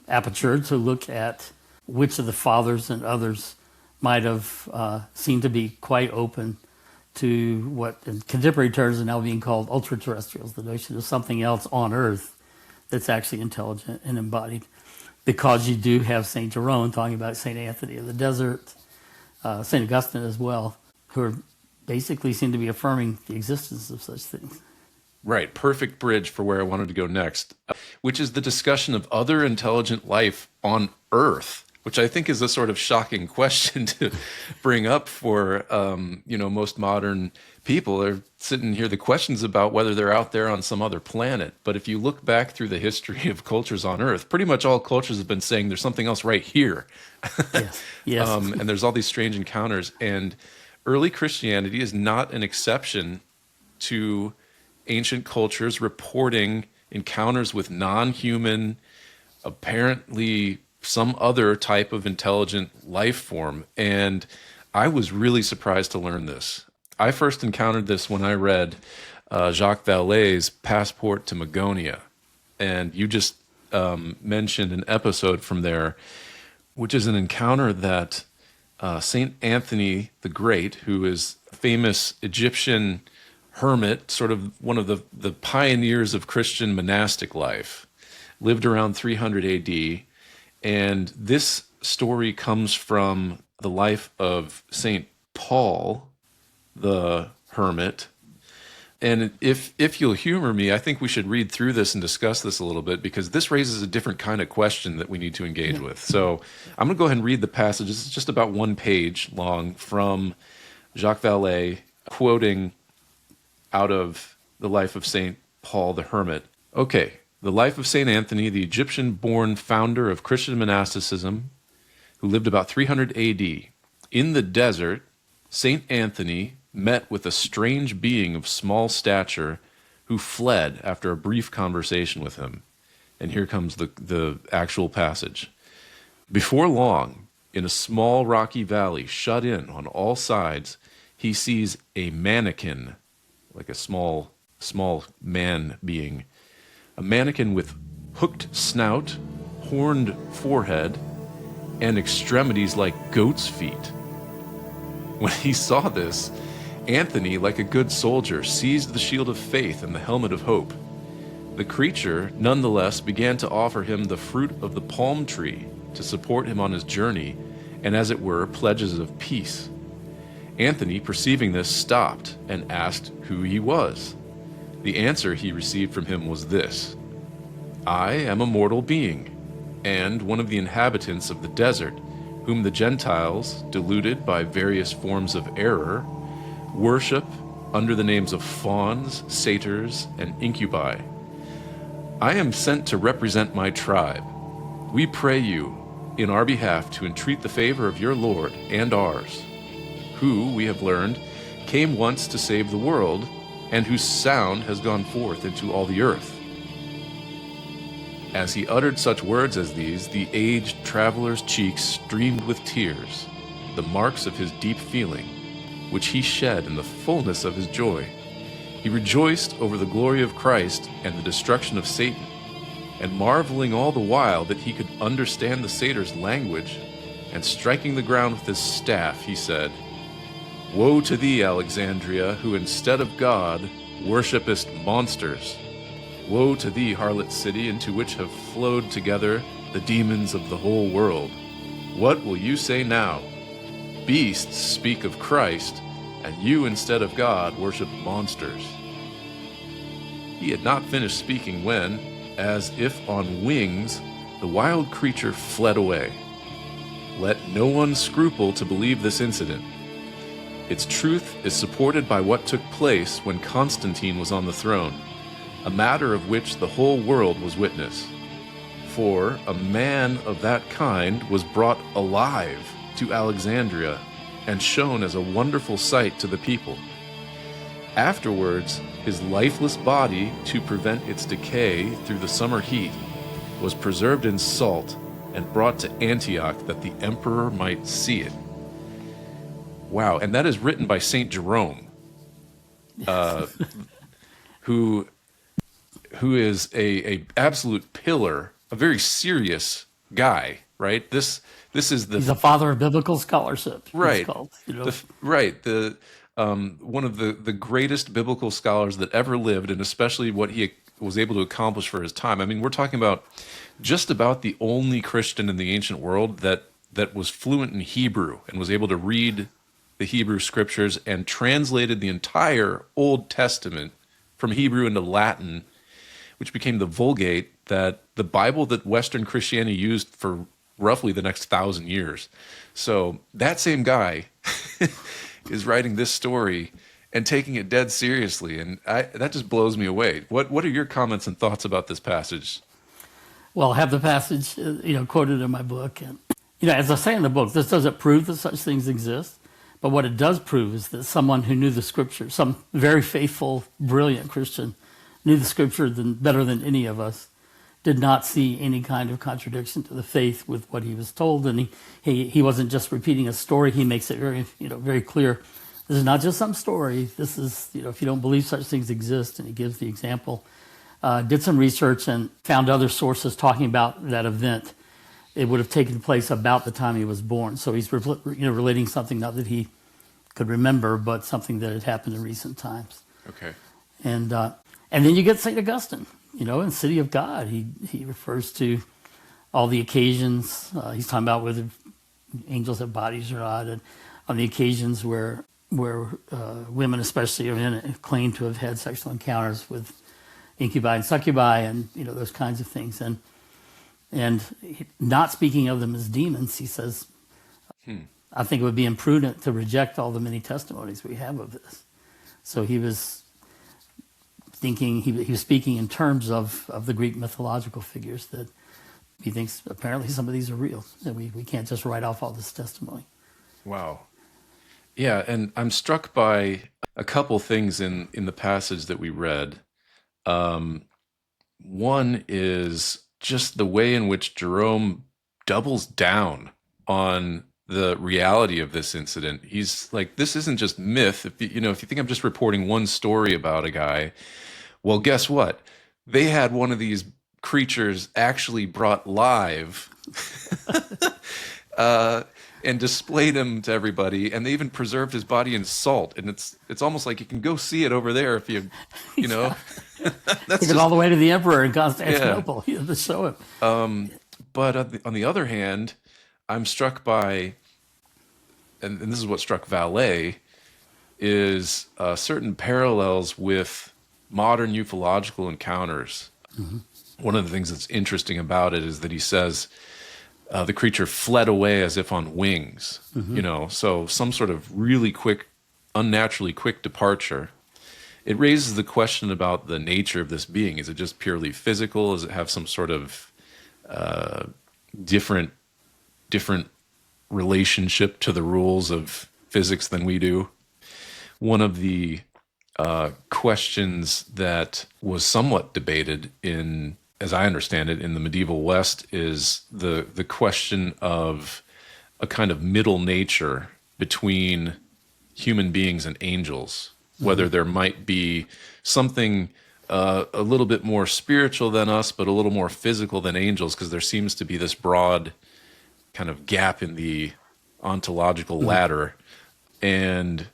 aperture to look at which of the fathers and others might have seemed to be quite open to what in contemporary terms are now being called ultra-terrestrials, the notion of something else on Earth that's actually intelligent and embodied. Because you do have St. Jerome talking about St. Anthony of the Desert, St. Augustine as well, who are basically seem to be affirming the existence of such things. Right, perfect bridge for where I wanted to go next, which is the discussion of other intelligent life on Earth, which I think is a sort of shocking question to bring up for, most modern people. They're sitting here, the questions about whether they're out there on some other planet. But if you look back through the history of cultures on Earth, pretty much all cultures have been saying there's something else right here. Yes. And there's all these strange encounters. And early Christianity is not an exception to ancient cultures reporting encounters with non-human, apparently some other type of intelligent life form. And I was really surprised to learn this. I first encountered this when I read Jacques Vallée's Passport to Magonia. And you just mentioned an episode from there, which is an encounter that St. Anthony the Great, who is a famous Egyptian hermit, sort of one of the pioneers of Christian monastic life, lived around 300 AD. And this story comes from the life of St. Paul, the hermit. And if you'll humor me, I think we should read through this and discuss this a little bit, because this raises a different kind of question that we need to engage with. So I'm going to go ahead and read the passage. It's just about 1 page long from Jacques Vallée, quoting out of the life of St. Paul the hermit. Okay. The life of St. Anthony, the Egyptian-born founder of Christian monasticism, who lived about 300 AD. In the desert, St. Anthony met with a strange being of small stature who fled after a brief conversation with him. And here comes the actual passage. Before long, in a small rocky valley shut in on all sides, he sees a mannequin, like a small man being, a mannequin with hooked snout, horned forehead, and extremities like goat's feet. When he saw this, Anthony, like a good soldier, seized the shield of faith and the helmet of hope. The creature, nonetheless, began to offer him the fruit of the palm tree to support him on his journey, and as it were, pledges of peace. Anthony, perceiving this, stopped and asked who he was. The answer he received from him was this: I am a mortal being, and one of the inhabitants of the desert, whom the Gentiles, deluded by various forms of error, worship under the names of fauns, satyrs, and incubi. I am sent to represent my tribe. We pray you, in our behalf, to entreat the favor of your Lord and ours, who, we have learned, came once to save the world, and whose sound has gone forth into all the earth. As he uttered such words as these, the aged traveler's cheeks streamed with tears, the marks of his deep feeling, which he shed in the fullness of his joy. He rejoiced over the glory of Christ and the destruction of Satan, and marveling all the while that he could understand the satyr's language, and striking the ground with his staff, he said, Woe to thee, Alexandria, who instead of God worshipest monsters. Woe to thee, harlot city, into which have flowed together the demons of the whole world. What will you say now? Beasts speak of Christ, and you instead of God worship monsters. He had not finished speaking when, as if on wings, the wild creature fled away. let no one scruple to believe this incident. Its truth is supported by what took place when Constantine was on the throne, a matter of which the whole world was witness. For a man of that kind was brought alive to Alexandria and shown as a wonderful sight to the people. Afterwards, his lifeless body, to prevent its decay through the summer heat, was preserved in salt and brought to Antioch that the emperor might see it. Wow, and that is written by St Jerome, who is a absolute pillar, a very serious guy, right? This is the He's a father of biblical scholarship. right, It's called, one of the greatest biblical scholars that ever lived, and especially what he was able to accomplish for his time. I mean, we're talking about just about the only Christian in the ancient world that was fluent in Hebrew and was able to read the Hebrew scriptures and translated the entire Old Testament from Hebrew into Latin, which became the Vulgate, that the Bible that Western Christianity used for roughly the next 1,000 years. So that same guy is writing this story and taking it dead seriously, and that just blows me away. What are your comments and thoughts about this passage? Well, I have the passage, quoted in my book, and as I say in the book, this doesn't prove that such things exist, but what it does prove is that someone who knew the Scripture, some very faithful, brilliant Christian, knew the Scripture better than any of us, did not see any kind of contradiction to the faith with what he was told, and he wasn't just repeating a story. He makes it very clear. This is not just some story. This is, if you don't believe such things exist, and he gives the example. Did some research and found other sources talking about that event. It would have taken place about the time he was born. So he's relating something not that he could remember, but something that had happened in recent times. Okay. And then you get St. Augustine, in City of God. He refers to all the occasions. He's talking about whether angels have bodies or not, and on the occasions where women especially claim to have had sexual encounters with incubi and succubi, and those kinds of things, and not speaking of them as demons, he says, I think it would be imprudent to reject all the many testimonies we have of this. So he was thinking, he was speaking in terms of the Greek mythological figures, that he thinks apparently some of these are real, that we can't just write off all this testimony. Wow. Yeah, and I'm struck by a couple things in the passage that we read. One is just the way in which Jerome doubles down on the reality of this incident. He's like, this isn't just myth. If you think I'm just reporting one story about a guy, well, guess what? They had one of these creatures actually brought live and displayed him to everybody, and they even preserved his body in salt. And it's almost like you can go see it over there if you That's all the way to the emperor in Constantinople to show him. But on the other hand, I'm struck by, and this is what struck Vallée, is certain parallels with modern ufological encounters. Mm-hmm. One of the things that's interesting about it is that he says the creature fled away as if on wings, so some sort of really quick, unnaturally quick departure. It raises the question about the nature of this being. Is it just purely physical? Does it have some sort of different relationship to the rules of physics than we do? One of the questions that was somewhat debated in, as I understand it, in the medieval West is the question of a kind of middle nature between human beings and angels. Whether there might be something a little bit more spiritual than us, but a little more physical than angels, because there seems to be this broad kind of gap in the ontological ladder. And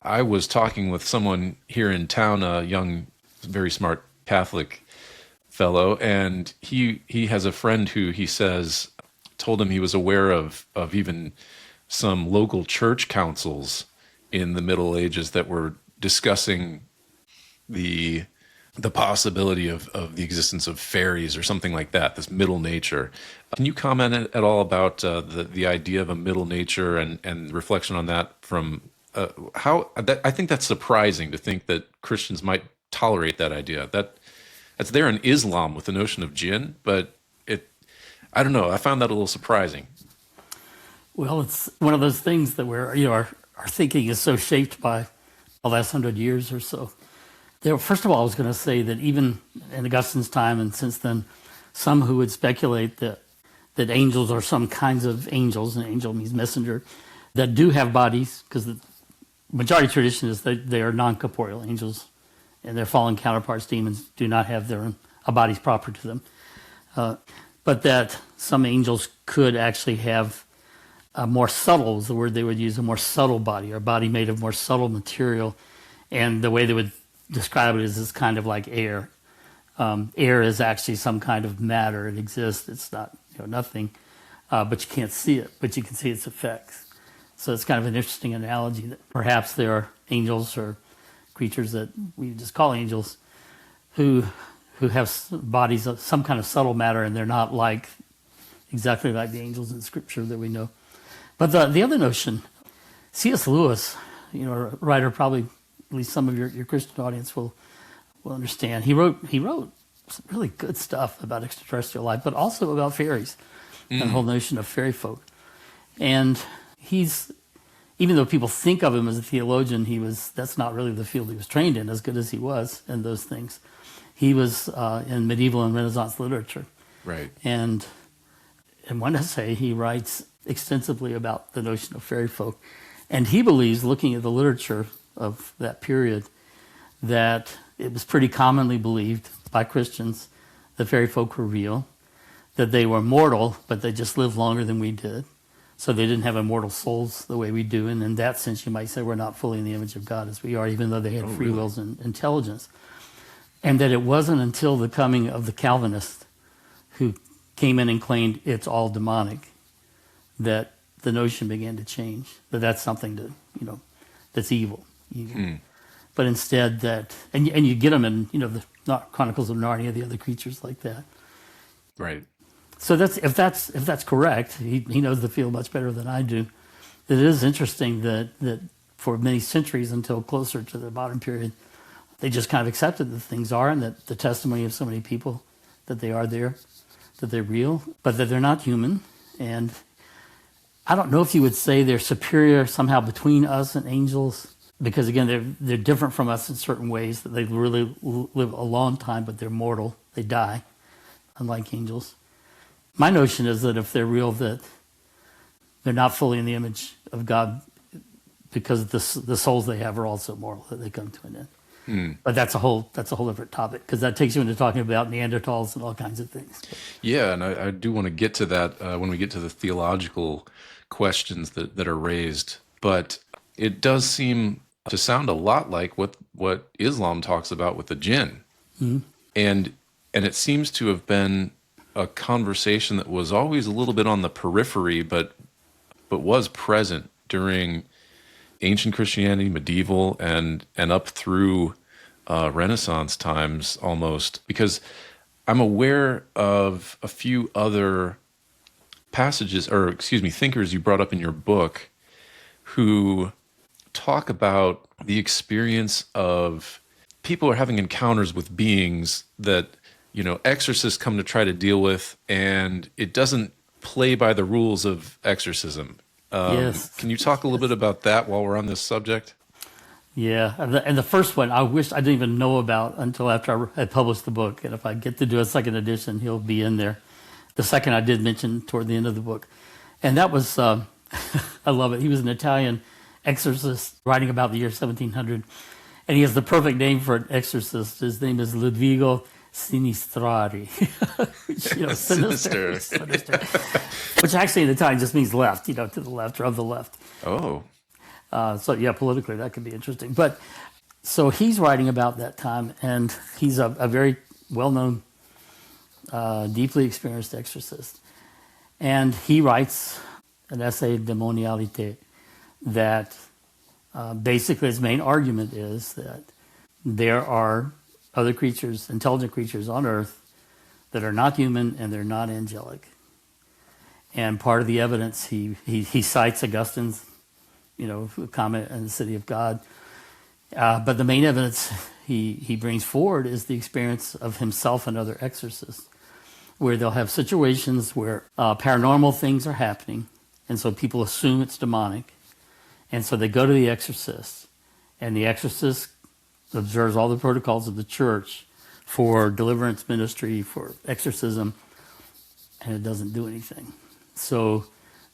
I was talking with someone here in town, a young, very smart Catholic fellow, and he has a friend who he says told him he was aware of even some local church councils in the Middle Ages that were discussing the the possibility of the existence of fairies or something like that, this middle nature. Can you comment at all about the idea of a middle nature and reflection on that from I think that's surprising to think that Christians might tolerate that idea. That's there in Islam with the notion of jinn, but I don't know. I found that a little surprising. Well, it's one of those things that our thinking is so shaped by the last 100 years or so. First of all, I was going to say that even in Augustine's time and since then, some who would speculate that angels are some kinds of angels, and angel means messenger, that do have bodies, because the majority tradition is that they are non-corporeal angels, and their fallen counterparts, demons, do not have bodies proper to them. But that some angels could actually have a more subtle, is the word they would use, a more subtle body, or a body made of more subtle material. And the way they would describe it is it's kind of like air. Air is actually some kind of matter. It exists. It's not nothing, but you can't see it, but you can see its effects. So it's kind of an interesting analogy that perhaps there are angels or creatures that we just call angels who have bodies of some kind of subtle matter, and they're not exactly like the angels in Scripture that we know. But the other notion, C.S. Lewis, a writer probably at least some of your Christian audience will understand. He wrote some really good stuff about extraterrestrial life, but also about fairies, the whole notion of fairy folk. And even though people think of him as a theologian, that's not really the field he was trained in, as good as he was in those things. He was in medieval and Renaissance literature. Right. And in one essay, he writes extensively about the notion of fairy folk. And he believes, looking at the literature of that period, that it was pretty commonly believed by Christians that fairy folk were real, that they were mortal, but they just lived longer than we did. So they didn't have immortal souls the way we do. And in that sense, you might say we're not fully in the image of God as we are, even though they had free wills and intelligence. And that it wasn't until the coming of the Calvinists, who came in and claimed it's all demonic, that the notion began to change, that's something that's evil. But instead and you get them in, the Chronicles of Narnia, the other creatures like that. Right. So if that's correct, he knows the field much better than I do. It is interesting that for many centuries until closer to the modern period, they just kind of accepted that things are, and that the testimony of so many people that they are there, that they're real, but that they're not human. And I don't know if you would say they're superior somehow between us and angels, because again, they're different from us in certain ways, that they really live a long time, but they're mortal. They die, unlike angels. My notion is that if they're real, that they're not fully in the image of God, because the souls they have are also mortal, that they come to an end. But that's a whole different topic, because that takes you into talking about Neanderthals and all kinds of things. Yeah, and I do want to get to that when we get to the theological questions that are raised. But it does seem to sound a lot like what Islam talks about with the jinn. And it seems to have been a conversation that was always a little bit on the periphery, but was present during ancient Christianity, medieval, and up through Renaissance times almost, because I'm aware of a few other thinkers you brought up in your book who talk about the experience of people are having encounters with beings that, exorcists come to try to deal with, and it doesn't play by the rules of exorcism. Yes. Can you talk a little bit about that while we're on this subject? Yeah, and the first one I wish I didn't even know about until after I published the book. And if I get to do a second edition, he'll be in there. The second I did mention toward the end of the book. And that was, I love it. He was an Italian exorcist writing about the year 1700. And he has the perfect name for an exorcist. His name is Ludvigo Sinistrari. Sinister. Which actually in Italian just means left, to the left or of the left. Oh. So yeah, politically that could be interesting. But so he's writing about that time, and he's a very well-known, deeply experienced exorcist. And he writes an essay, Demonialité, that basically his main argument is that there are other creatures, intelligent creatures on Earth that are not human and they're not angelic. And part of the evidence, he cites Augustine's, comment on the City of God. But the main evidence he brings forward is the experience of himself and other exorcists, where they'll have situations where paranormal things are happening, and so people assume it's demonic, and so they go to the exorcist, and the exorcist observes all the protocols of the church for deliverance ministry, for exorcism, and it doesn't do anything. So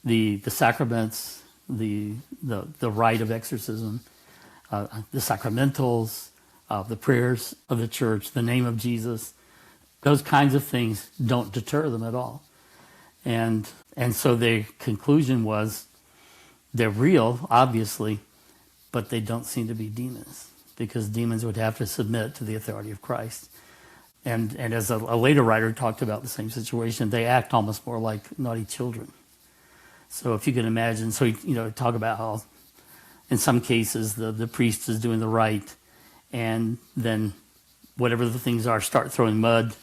the sacraments, the rite of exorcism, the sacramentals, the prayers of the church, the name of Jesus, those kinds of things don't deter them at all. And so their conclusion was they're real, obviously, but they don't seem to be demons, because demons would have to submit to the authority of Christ. And as a later writer talked about the same situation, they act almost more like naughty children. So if you can imagine, talk about how in some cases the priest is doing the rite, and then whatever the things are start throwing mud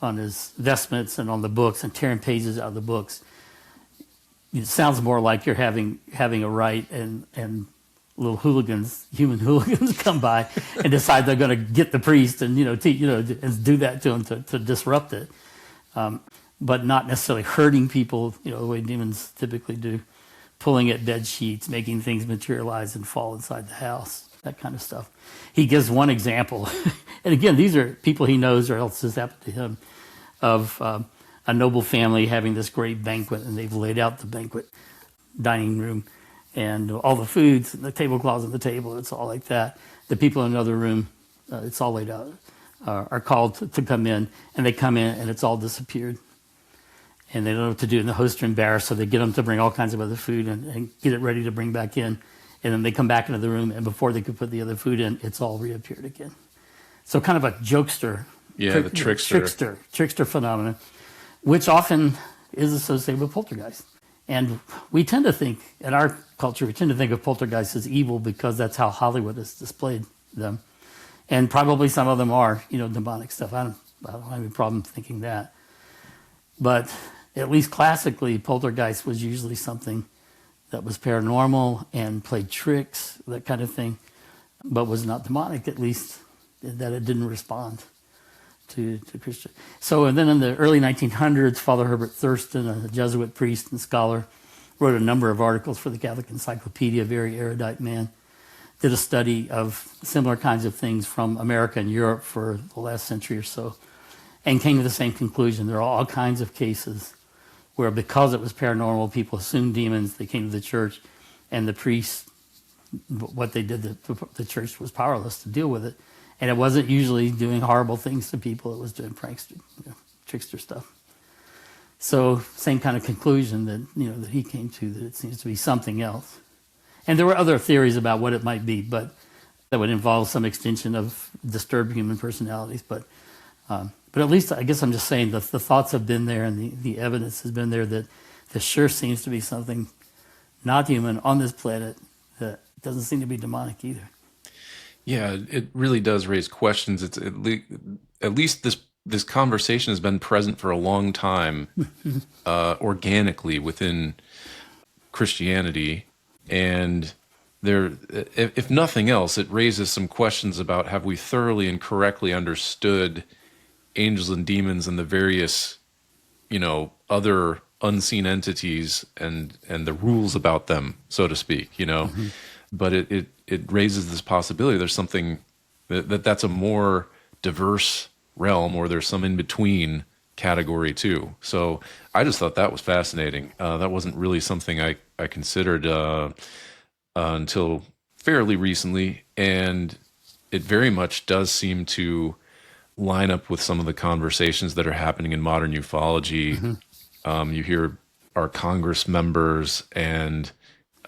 on his vestments and on the books and tearing pages out of the books. It sounds more like you're having a rite, and little human hooligans come by and decide they're going to get the priest and and do that to him to disrupt it, but not necessarily hurting people the way demons typically do, pulling at bed sheets, making things materialize and fall inside the house, that kind of stuff. He gives one example, and again, these are people he knows or else has happened to him, of a noble family having this great banquet, and they've laid out the banquet dining room and all the foods, and the tablecloths on the table, it's all like that. The people in another room, it's all laid out, are called to come in, and they come in and it's all disappeared. And they don't know what to do, and the hosts are embarrassed, so they get them to bring all kinds of other food and get it ready to bring back in. And then they come back into the room, and before they could put the other food in, it's all reappeared again. So kind of a jokester. Yeah, the trickster. Trickster phenomenon, which often is associated with poltergeist. And we tend to think, in our culture, of poltergeists as evil because that's how Hollywood has displayed them. And probably some of them are, demonic stuff. I don't have any problem thinking that. But at least classically, poltergeist was usually something that was paranormal and played tricks, that kind of thing, but was not demonic, at least that it didn't respond to Christian. So, and then in the early 1900s, Father Herbert Thurston, a Jesuit priest and scholar, wrote a number of articles for the Catholic Encyclopedia, a very erudite man, did a study of similar kinds of things from America and Europe for the last century or so, and came to the same conclusion. There are all kinds of cases where, because it was paranormal, people assumed demons, they came to the church, and the priests, what they did, the church was powerless to deal with it. And it wasn't usually doing horrible things to people, it was doing prankster, trickster stuff. So same kind of conclusion that he came to, that it seems to be something else. And there were other theories about what it might be, but that would involve some extension of disturbed human personalities. But at least I guess I'm just saying that the thoughts have been there, and the evidence has been there that there sure seems to be something not human on this planet that doesn't seem to be demonic either. Yeah, it really does raise questions. It's at least this conversation has been present for a long time, organically within Christianity, and there, if nothing else, it raises some questions about, have we thoroughly and correctly understood angels and demons and the various, other unseen entities and the rules about them, so to speak, Mm-hmm. But it raises this possibility there's something that's a more diverse realm, or there's some in-between category too. So I just thought that was fascinating. That wasn't really something I considered until fairly recently, and it very much does seem to line up with some of the conversations that are happening in modern ufology. Mm-hmm. You hear our Congress members and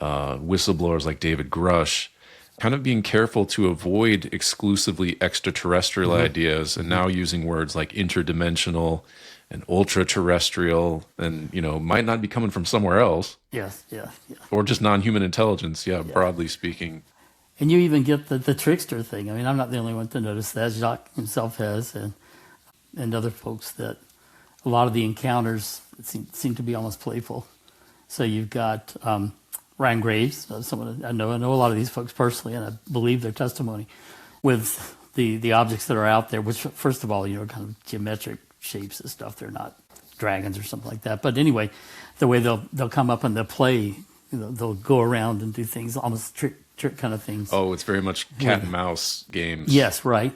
whistleblowers like David Grush kind of being careful to avoid exclusively extraterrestrial mm-hmm. ideas, and now using words like interdimensional and ultra-terrestrial, and might not be coming from somewhere else. Yes, yeah. Or just non-human intelligence, broadly speaking. And you even get the trickster thing. I mean, I'm not the only one to notice that. Jacques himself has, and other folks, that a lot of the encounters seem to be almost playful. So you've got Ryan Graves, someone I know a lot of these folks personally, and I believe their testimony with the objects that are out there, which, first of all, kind of geometric shapes and stuff. They're not dragons or something like that. But anyway, the way they'll come up and they'll play, they'll go around and do things, almost trick kind of things. Oh, it's very much cat and mouse games. Yes, right.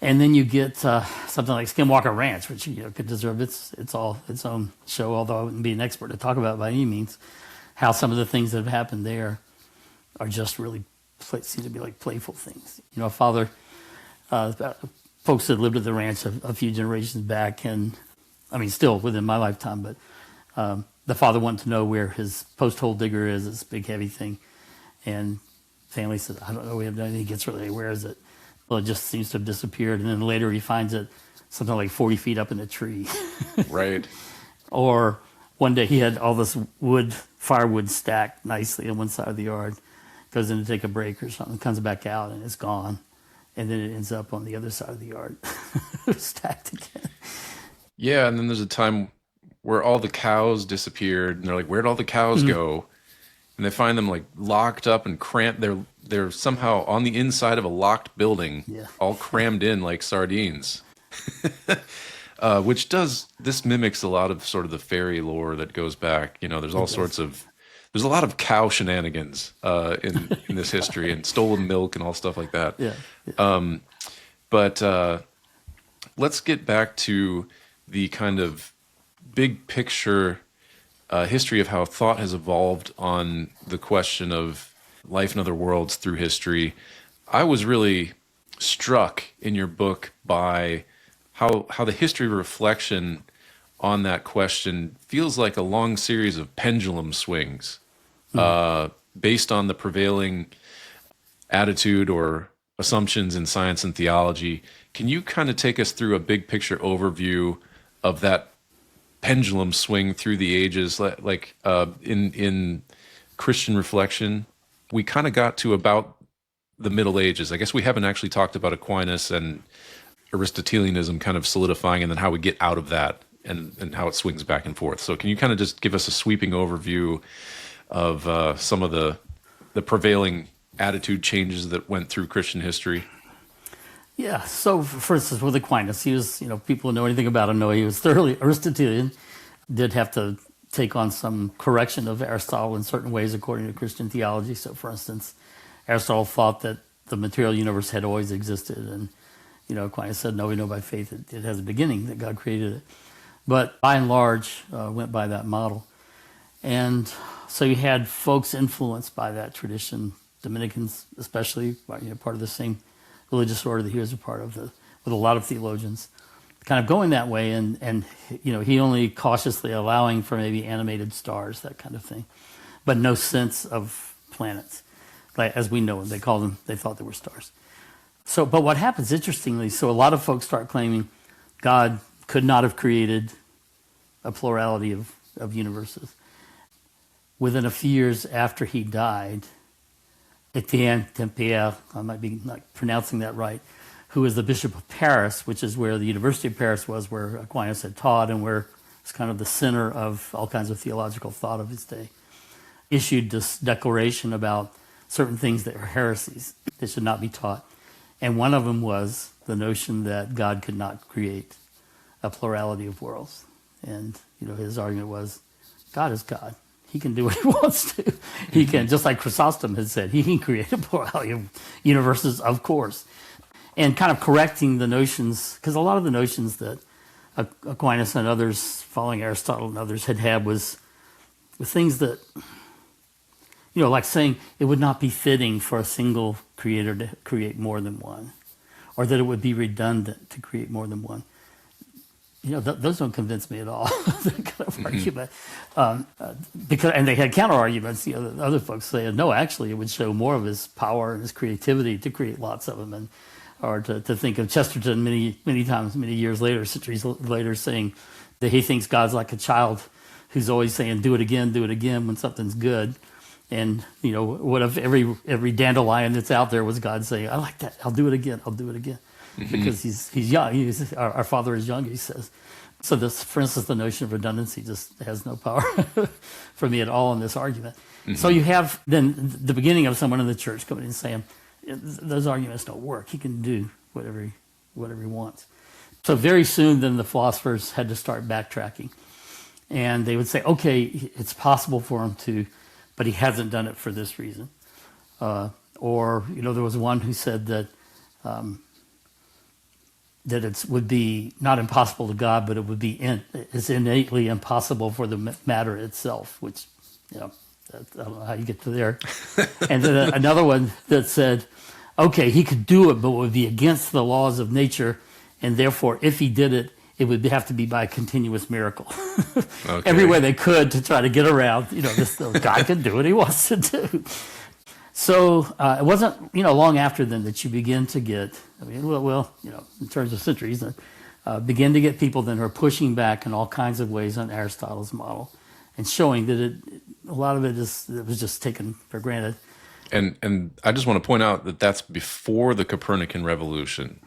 And then you get something like Skinwalker Ranch, which could deserve its own show, although I wouldn't be an expert to talk about it by any means. How some of the things that have happened there are just really seem to be like playful things. Father, folks that lived at the ranch a few generations back, and I mean still within my lifetime, but the father wanted to know where his post hole digger is, this big heavy thing, and family says, I don't know, we haven't done anything. He gets really, where is it? Well, it just seems to have disappeared. And then later he finds it something like 40 feet up in a tree. Right. Or one day he had all this firewood stacked nicely on one side of the yard, goes in to take a break or something, comes back out and it's gone. And then it ends up on the other side of the yard, stacked again. Yeah, and then there's a time where all the cows disappeared, and they're like, where'd all the cows go? And they find them like locked up and cramped. They're somehow on the inside of a locked building, all crammed in like sardines. This mimics a lot of sort of the fairy lore that goes back. There's there's a lot of cow shenanigans in this history, and stolen milk and all stuff like that. Yeah. But let's get back to the kind of big picture history of how thought has evolved on the question of life in other worlds through history. I was really struck in your book by how the history of reflection on that question feels like a long series of pendulum swings based on the prevailing attitude or assumptions in science and theology. Can you kind of take us through a big picture overview of that pendulum swing through the ages? Like in Christian reflection, we kind of got to about the Middle Ages. I guess we haven't actually talked about Aquinas and Aristotelianism kind of solidifying, and then how we get out of that and how it swings back and forth. So can you kind of just give us a sweeping overview of some of the prevailing attitude changes that went through Christian history? Yeah, so for instance, with Aquinas, he was, people who know anything about him know he was thoroughly Aristotelian, did have to take on some correction of Aristotle in certain ways according to Christian theology. So for instance, Aristotle thought that the material universe had always existed, and Aquinas said, no, we know by faith it has a beginning, that God created it. But by and large, went by that model. And so you had folks influenced by that tradition, Dominicans especially, part of the same religious order that he was a part of, with a lot of theologians, kind of going that way, and he only cautiously allowing for maybe animated stars, that kind of thing, but no sense of planets, like as we know them. They thought they were stars. So, but what happens, interestingly, so a lot of folks start claiming God could not have created a plurality of universes. Within a few years after he died, Etienne Tempère, I might be not pronouncing that right, who was the Bishop of Paris, which is where the University of Paris was, where Aquinas had taught and where it's kind of the center of all kinds of theological thought of his day, issued this declaration about certain things that were heresies that should not be taught. And one of them was the notion that God could not create a plurality of worlds. And his argument was, God is God. He can do what he wants to. He can, just like Chrysostom had said, he can create a plurality of universes, of course. And kind of correcting the notions, because a lot of the notions that Aquinas and others, following Aristotle and others, had was things that, like saying it would not be fitting for a single creator to create more than one, or that it would be redundant to create more than one. Those don't convince me at all. That kind of argument, because they had counter arguments. Other folks say, no, actually, it would show more of his power and his creativity to create lots of them, or to think of Chesterton many times, many years later, centuries later, saying that he thinks God's like a child who's always saying, do it again, when something's good. And what if every dandelion that's out there was God saying, "I like that. I'll do it again. I'll do it again," because he's young. Our Father is young. He says. So this, for instance, the notion of redundancy just has no power for me at all in this argument. So you have then the beginning of someone in the church coming in and saying, "Those arguments don't work. He can do whatever he wants." So very soon, then the philosophers had to start backtracking, and they would say, "Okay, it's possible for him to, but he hasn't done it for this reason." Or there was one who said that that it would be not impossible to God, but it would be it's innately impossible for the matter itself, which, I don't know how you get to there. And then another one that said, okay, he could do it, but it would be against the laws of nature, and therefore, if he did it, it would have to be by a continuous miracle. Okay. Every way they could to try to get around, this God can do what he wants to do. So it wasn't, long after then that you begin to get, in terms of centuries, begin to get people then who are pushing back in all kinds of ways on Aristotle's model and showing that a lot of it was just taken for granted. And I just want to point out that that's before the Copernican revolution,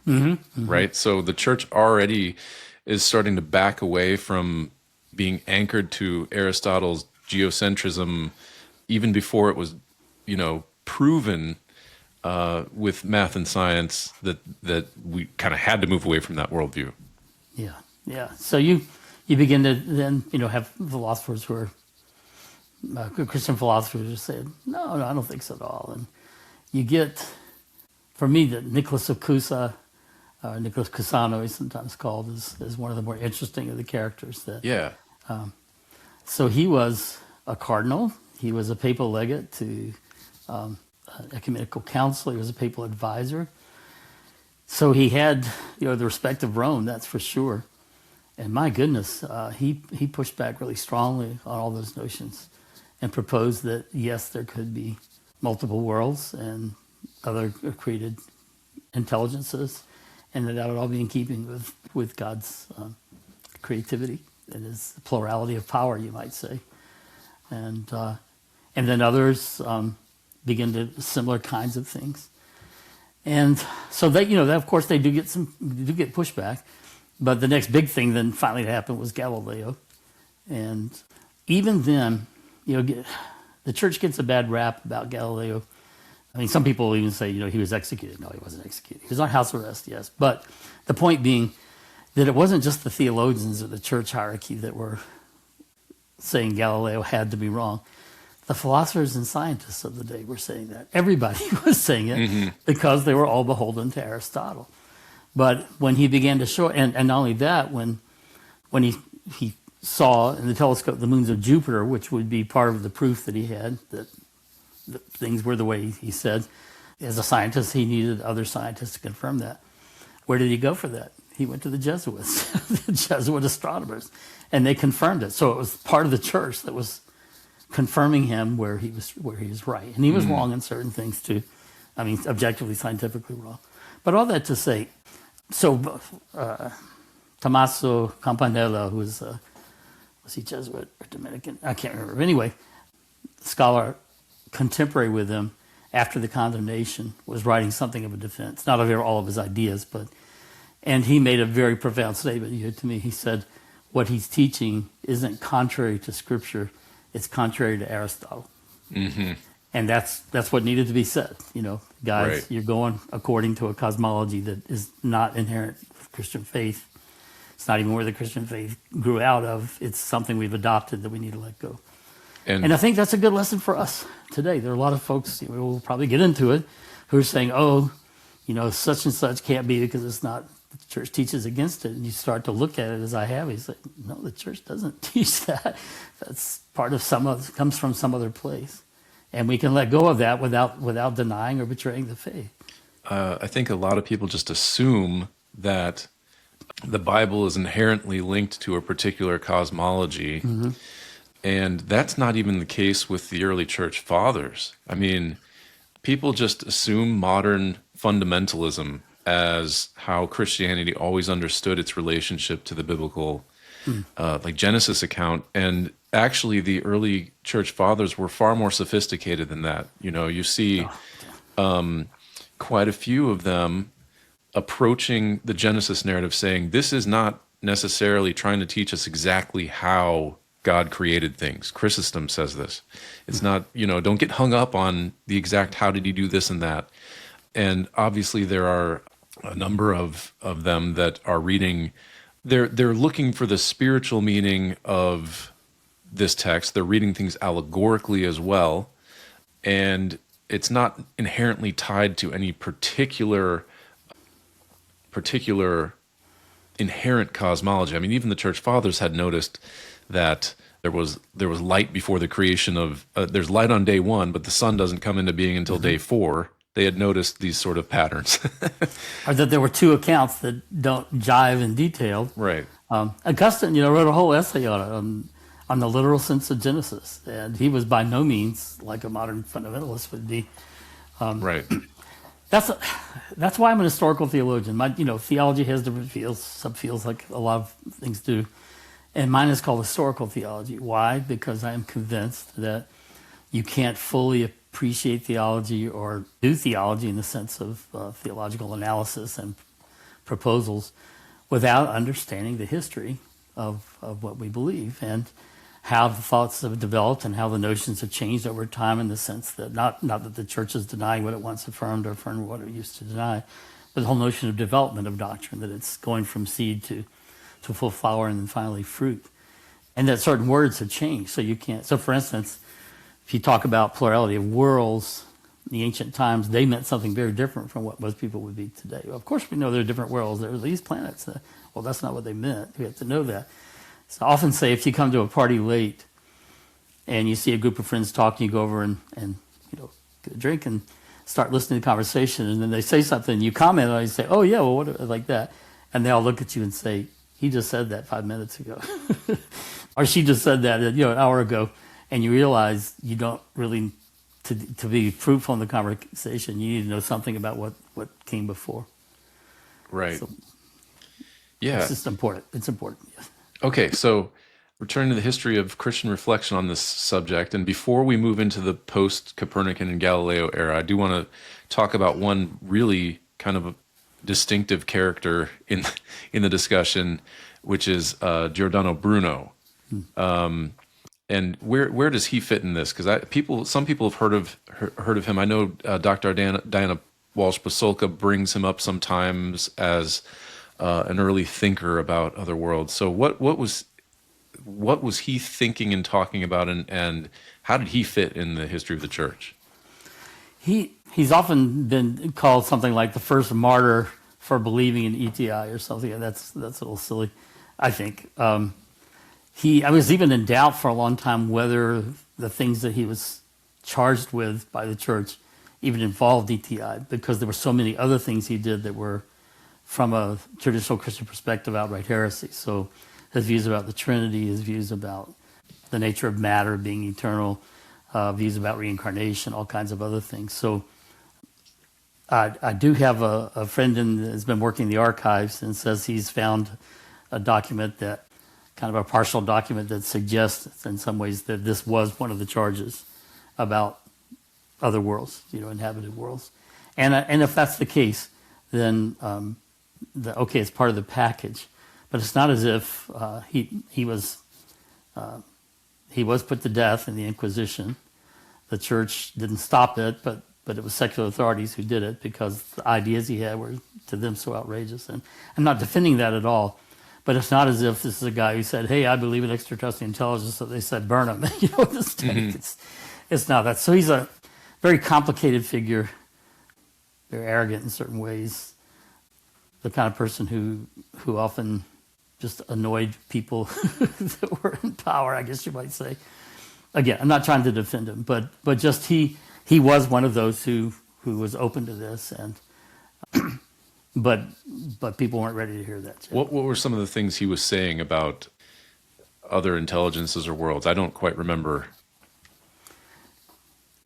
right? So the church already is starting to back away from being anchored to Aristotle's geocentrism even before it was, proven with math and science that we kind of had to move away from that worldview. Yeah. So you begin to then have philosophers who are Christian philosophers who say, no, I don't think so at all. And you get, for me, that Nicholas of Cusa, Nicholas Cusano, he's sometimes called, is one of the more interesting of the characters. So he was a cardinal. He was a papal legate to ecumenical council. He was a papal advisor. So he had, the respect of Rome, that's for sure. And my goodness, he pushed back really strongly on all those notions and proposed that, yes, there could be multiple worlds and other created intelligences, and that would all be in keeping with God's creativity and his plurality of power, you might say. And then others begin to similar kinds of things. And so they, of course, they do get pushback. But the next big thing then finally happened was Galileo. And even then, the church gets a bad rap about Galileo. I mean, some people even say, he was executed. No, he wasn't executed. He was on house arrest, yes. But the point being that it wasn't just the theologians of the church hierarchy that were saying Galileo had to be wrong. The philosophers and scientists of the day were saying that. Everybody was saying it because they were all beholden to Aristotle. But when he began to show, and not only that, when he saw in the telescope the moons of Jupiter, which would be part of the proof that he had that things were the way he said, as a scientist, he needed other scientists to confirm that. Where did he go for that? He went to the Jesuits, the Jesuit astronomers, and they confirmed it. So it was part of the church that was confirming him where he was right. And he was wrong in certain things too. I mean, objectively, scientifically wrong. But all that to say, so Tommaso Campanella, who was he Jesuit or Dominican? I can't remember. Anyway, scholar contemporary with him after the condemnation was writing something of a defense, not of all of his ideas, and he made a very profound statement to me. He said, what he's teaching isn't contrary to Scripture, it's contrary to Aristotle. Mm-hmm. And that's what needed to be said. Guys, right. You're going according to a cosmology that is not inherent with Christian faith. It's not even where the Christian faith grew out of. It's something we've adopted that we need to let go. And I think that's a good lesson for us today. There are a lot of folks, we'll probably get into it, who are saying, such and such can't be because it's not, the church teaches against it. And you start to look at it as I have. He's like, no, the church doesn't teach that. That's part of comes from some other place. And we can let go of that without denying or betraying the faith. I think a lot of people just assume that the Bible is inherently linked to a particular cosmology. Mm-hmm. And that's not even the case with the early church fathers. I mean, people just assume modern fundamentalism as how Christianity always understood its relationship to the biblical, like Genesis account. And actually the early church fathers were far more sophisticated than that. You see quite a few of them approaching the Genesis narrative saying, this is not necessarily trying to teach us exactly how God created things. Chrysostom says this. It's not, don't get hung up on the exact how did he do this and that. And obviously there are a number of them that are reading, they're looking for the spiritual meaning of this text. They're reading things allegorically as well. And it's not inherently tied to any particular inherent cosmology. I mean, even the church fathers had noticed that there was light before the creation of, there's light on day 1, but the sun doesn't come into being until day 4. They had noticed these sort of patterns. Or that there were 2 accounts that don't jive in detail. Right. Augustine, wrote a whole essay on the literal sense of Genesis, and he was by no means like a modern fundamentalist would be. Right. That's why I'm an historical theologian. My, theology has different fields, subfields, like a lot of things do, and mine is called historical theology. Why? Because I am convinced that you can't fully appreciate theology or do theology in the sense of theological analysis and proposals without understanding the history of what we believe and how the thoughts have developed and how the notions have changed over time, in the sense that not that the church is denying what it once affirmed or affirmed what it used to deny, but the whole notion of development of doctrine, that it's going from seed to full flower and then finally fruit, and that certain words have changed. So you can't. So for instance, if you talk about plurality of worlds, in the ancient times, they meant something very different from what most people would be today. Well, of course, we know there are different worlds. There are these planets. Well, that's not what they meant. We have to know that. So I often say, if you come to a party late and you see a group of friends talking, you go over and get a drink and start listening to the conversation, and then they say something, you comment on it, you say, oh yeah, well, what, like that. And they all look at you and say, he just said that 5 minutes ago. Or she just said that an hour ago. And you realize you don't really, to be fruitful in the conversation, you need to know something about what came before. Right. So, yeah. It's just important. It's important. Yeah. Okay, so returning to the history of Christian reflection on this subject, and before we move into the post-Copernican and Galileo era, I do want to talk about one really kind of a distinctive character in the discussion, which is Giordano Bruno. And where does he fit in this? Because some people have heard of him. I know Dr. Diana Walsh-Pasolka brings him up sometimes as an early thinker about other worlds. So what was he thinking and talking about, and how did he fit in the history of the church? He's often been called something like the first martyr for believing in ETI or something. That's a little silly, I think. I was even in doubt for a long time whether the things that he was charged with by the church even involved ETI, because there were so many other things he did that were, from a traditional Christian perspective, outright heresy. So his views about the Trinity, his views about the nature of matter being eternal, views about reincarnation, all kinds of other things. So I do have a friend that's been working in the archives and says he's found a document, that kind of a partial document, that suggests in some ways that this was one of the charges about other worlds, inhabited worlds. And if that's the case, then okay, it's part of the package. But it's not as if he was put to death in the Inquisition. The church didn't stop it, but it was secular authorities who did it, because the ideas he had were to them so outrageous. And I'm not defending that at all, but it's not as if this is a guy who said, "Hey, I believe in extraterrestrial intelligence," so they said burn him. It's not that. So he's a very complicated figure, very arrogant in certain ways, the kind of person who often just annoyed people that were in power, I guess you might say. Again, I'm not trying to defend him, but just he was one of those who was open to this, and but people weren't ready to hear that yet. What were some of the things he was saying about other intelligences or worlds? I don't quite remember.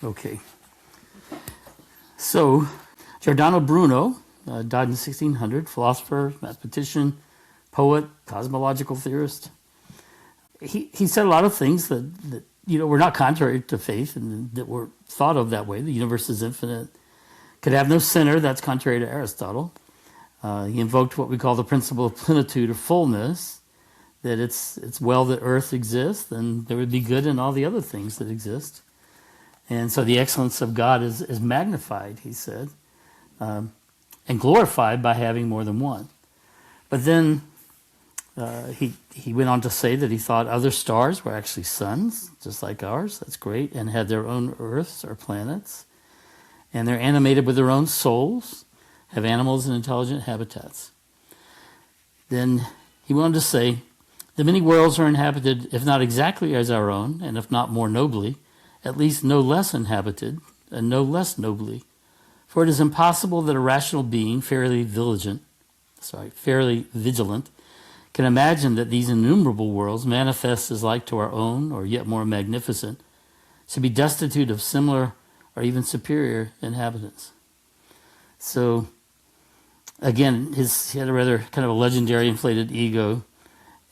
Okay. So, Giordano Bruno died in 1600, philosopher, mathematician, poet, cosmological theorist. he said a lot of things that were not contrary to faith and that were thought of that way. The universe is infinite, could have no center. That's contrary to Aristotle. He invoked what we call the principle of plenitude or fullness, that it's well that Earth exists, and there would be good in all the other things that exist. And so the excellence of God is magnified, he said, and glorified by having more than one. But then he went on to say that he thought other stars were actually suns, just like ours. That's great, and had their own Earths or planets. And they're animated with their own souls, have animals and intelligent habitats. Then he went on to say, the many worlds are inhabited, if not exactly as our own, and if not more nobly, at least no less inhabited, and no less nobly. For it is impossible that a rational being, fairly vigilant, can imagine that these innumerable worlds, manifest as like to our own, or yet more magnificent, should be destitute of similar or even superior inhabitants. So, again, he had a rather kind of a legendary inflated ego.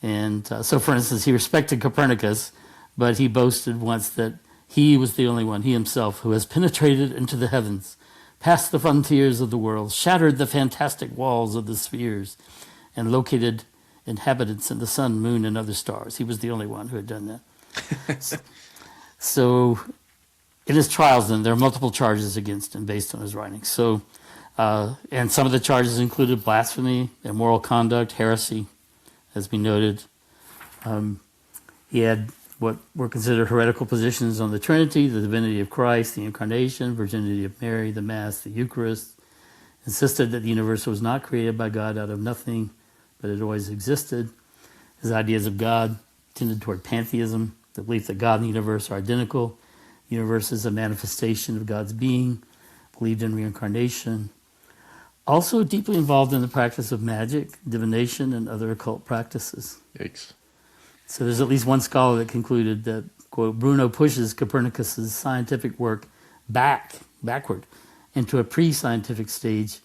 And so, for instance, he respected Copernicus, but he boasted once that he was the only one, he himself, who has penetrated into the heavens, past the frontiers of the world, shattered the fantastic walls of the spheres, and located inhabitants in the sun, moon, and other stars. He was the only one who had done that. So, in his trials, then, there are multiple charges against him based on his writings. So, and some of the charges included blasphemy, immoral conduct, heresy, as we noted. He had what were considered heretical positions on the Trinity, the divinity of Christ, the Incarnation, virginity of Mary, the Mass, the Eucharist. Insisted that the universe was not created by God out of nothing, but it always existed. His ideas of God tended toward pantheism, the belief that God and the universe are identical. The universe is a manifestation of God's being, believed in reincarnation. Also deeply involved in the practice of magic, divination, and other occult practices. Yikes. So there's at least one scholar that concluded that, quote, Bruno pushes Copernicus's scientific work backward into a pre-scientific stage,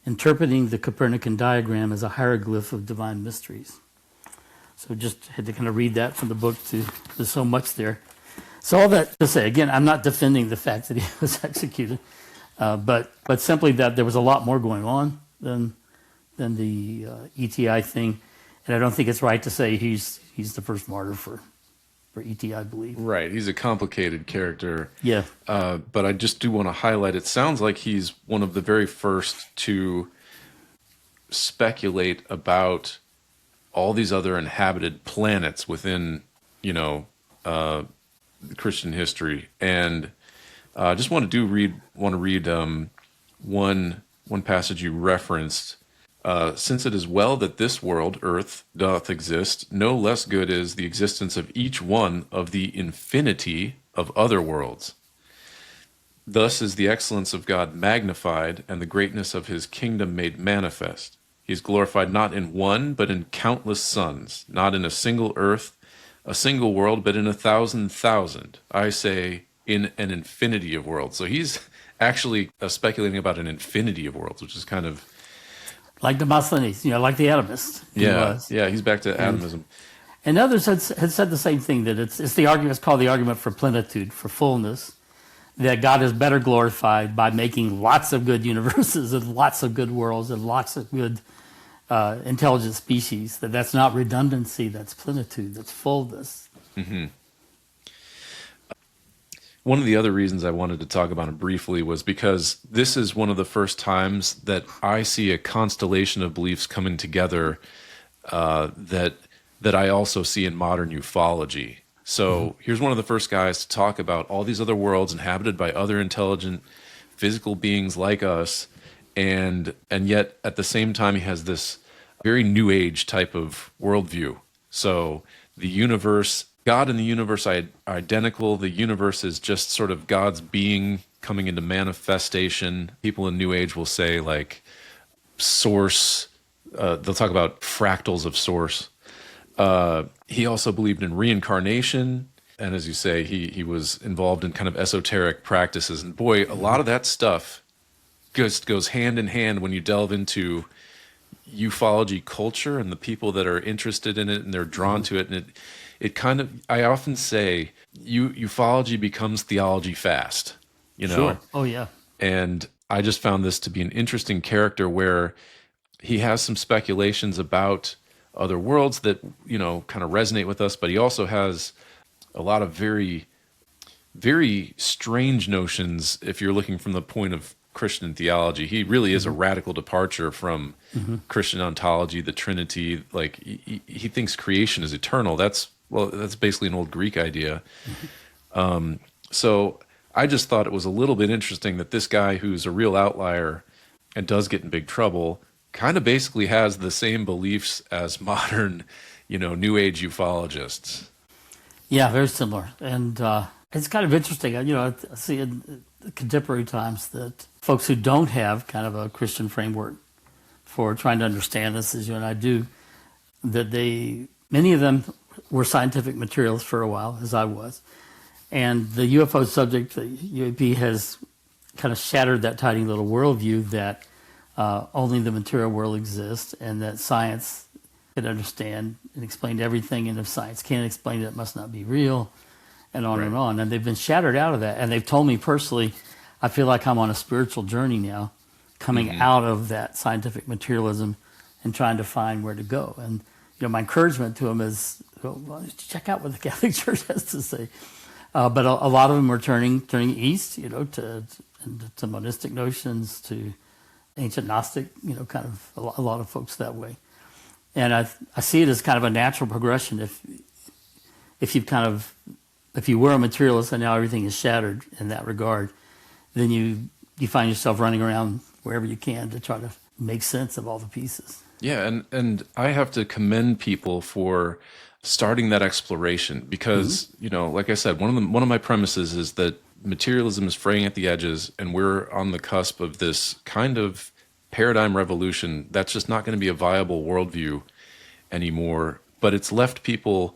interpreting the Copernican diagram as a hieroglyph of divine mysteries. So just had to kind of read that from the book. There's so much there. So all that to say, again, I'm not defending the fact that he was executed, but simply that there was a lot more going on than the ETI thing, and I don't think it's right to say he's the first martyr for ETI, I believe. Right, he's a complicated character. Yeah. But I just do want to highlight, it sounds like he's one of the very first to speculate about all these other inhabited planets within, Christian history. And I just want to read one passage you referenced. Since it is well that this world, earth, doth exist, no less good is the existence of each one of the infinity of other worlds. Thus is the excellence of God magnified, and the greatness of his kingdom made manifest. He is glorified not in one, but in countless suns, not in a single earth, a single world, but in 1,000,000. I say, in an infinity of worlds. So he's actually speculating about an infinity of worlds, which is kind of like Demosthenes, like the Atomists. Yeah, he's back to atomism. And others had said the same thing, that it's the argument, it's called the argument for plenitude, for fullness, that God is better glorified by making lots of good universes and lots of good worlds and lots of good intelligent species, that's not redundancy, that's plenitude, that's fullness. Mm-hmm. One of the other reasons I wanted to talk about it briefly was because this is one of the first times that I see a constellation of beliefs coming together that I also see in modern ufology. So here's one of the first guys to talk about all these other worlds inhabited by other intelligent physical beings like us, and yet at the same time he has this very New Age type of worldview. So the universe, God and the universe are identical. The universe is just sort of God's being coming into manifestation. People in New Age will say like source. They'll talk about fractals of source. He also believed in reincarnation. And as you say, he was involved in kind of esoteric practices. And boy, a lot of that stuff just goes hand in hand when you delve into ufology culture and the people that are interested in it and they're drawn to it. And I often say, ufology becomes theology fast, you know? Sure. Oh, yeah. And I just found this to be an interesting character where he has some speculations about other worlds that, kind of resonate with us, but he also has a lot of very, very strange notions if you're looking from the point of Christian theology. He really is a radical departure from Christian ontology, the Trinity. Like he thinks creation is eternal. That's basically an old Greek idea. So I just thought it was a little bit interesting that this guy, who's a real outlier and does get in big trouble, kind of basically has the same beliefs as modern, New Age ufologists. Yeah, very similar. And it's kind of interesting. I see in contemporary times that folks who don't have kind of a Christian framework for trying to understand this, as you and I do, that many of them were scientific materialists for a while, as I was. And the UFO subject, the UAP, has kind of shattered that tiny little worldview that only the material world exists and that science can understand and explain everything, and if science can't explain it, it must not be real, and on and on. And they've been shattered out of that. And they've told me personally, I feel like I'm on a spiritual journey now, coming out of that scientific materialism and trying to find where to go. And my encouragement to them is, well, check out what the Catholic Church has to say. But a lot of them are turning east, to monistic notions, to ancient Gnostic, kind of a lot of folks that way. And I see it as kind of a natural progression. If you were a materialist and now everything is shattered in that regard, then you find yourself running around wherever you can to try to make sense of all the pieces. Yeah, and I have to commend people for starting that exploration because, like I said, one of my premises is that materialism is fraying at the edges, and we're on the cusp of this kind of paradigm revolution that's just not going to be a viable worldview anymore. But it's left people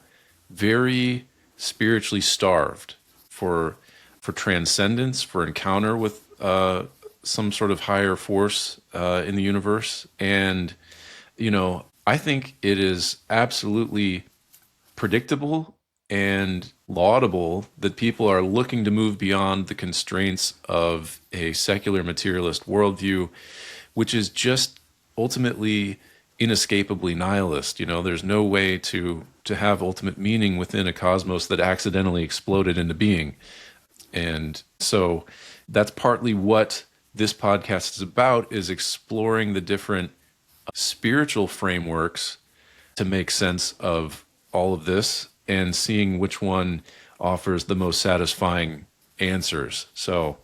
very spiritually starved for transcendence, for encounter with some sort of higher force in the universe. And, I think it is absolutely predictable and laudable that people are looking to move beyond the constraints of a secular materialist worldview, which is just ultimately inescapably nihilist. There's no way to have ultimate meaning within a cosmos that accidentally exploded into being. And so that's partly what this podcast is about, is exploring the different spiritual frameworks to make sense of all of this and seeing which one offers the most satisfying answers. So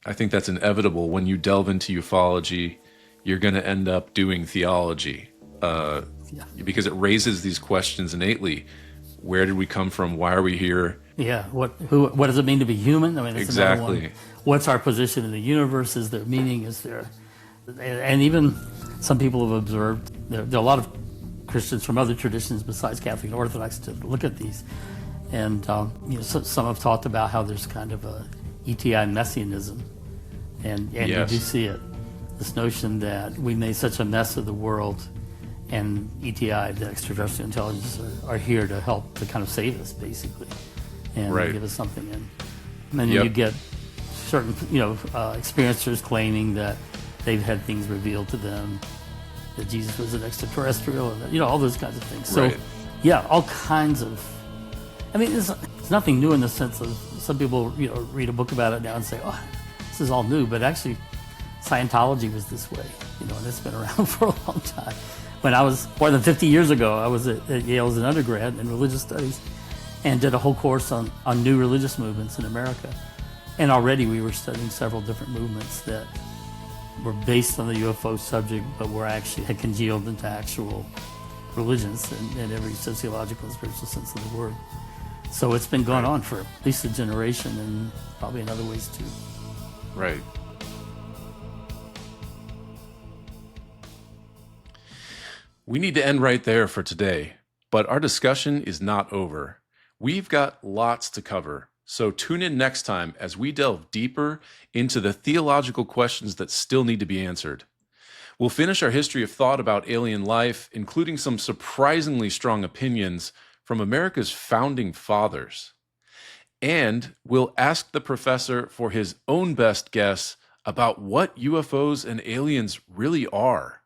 I think that's inevitable. When you delve into ufology, you're going to end up doing theology because it raises these questions innately. Where did we come from? Why are we here? Yeah. What does it mean to be human? I mean, that's exactly. Another one. What's our position in the universe? Is there meaning? Is there, and even some people have observed there are a lot of Christians from other traditions besides Catholic and Orthodox to look at these, and some have talked about how there's kind of a ETI messianism, and yes. You do see it. This notion that we made such a mess of the world, and ETI, the Extraterrestrial Intelligence, are here to help to kind of save us, basically, and give us something. And then you get certain, experiencers claiming that they've had things revealed to them, that Jesus was an extraterrestrial, and all those kinds of things. So, all kinds of. I mean, it's nothing new in the sense of some people, read a book about it now and say, "Oh, this is all new," but actually, Scientology was this way, and it's been around for a long time. When I was more than 50 years ago, I was at Yale as an undergrad in religious studies, and did a whole course on new religious movements in America. And already we were studying several different movements that were based on the UFO subject, but were actually had congealed into actual religions in every sociological and spiritual sense of the word. So it's been going on for at least a generation, and probably in other ways too. Right. We need to end right there for today, but our discussion is not over. We've got lots to cover. So tune in next time as we delve deeper into the theological questions that still need to be answered. We'll finish our history of thought about alien life, including some surprisingly strong opinions from America's founding fathers. And we'll ask the professor for his own best guess about what UFOs and aliens really are,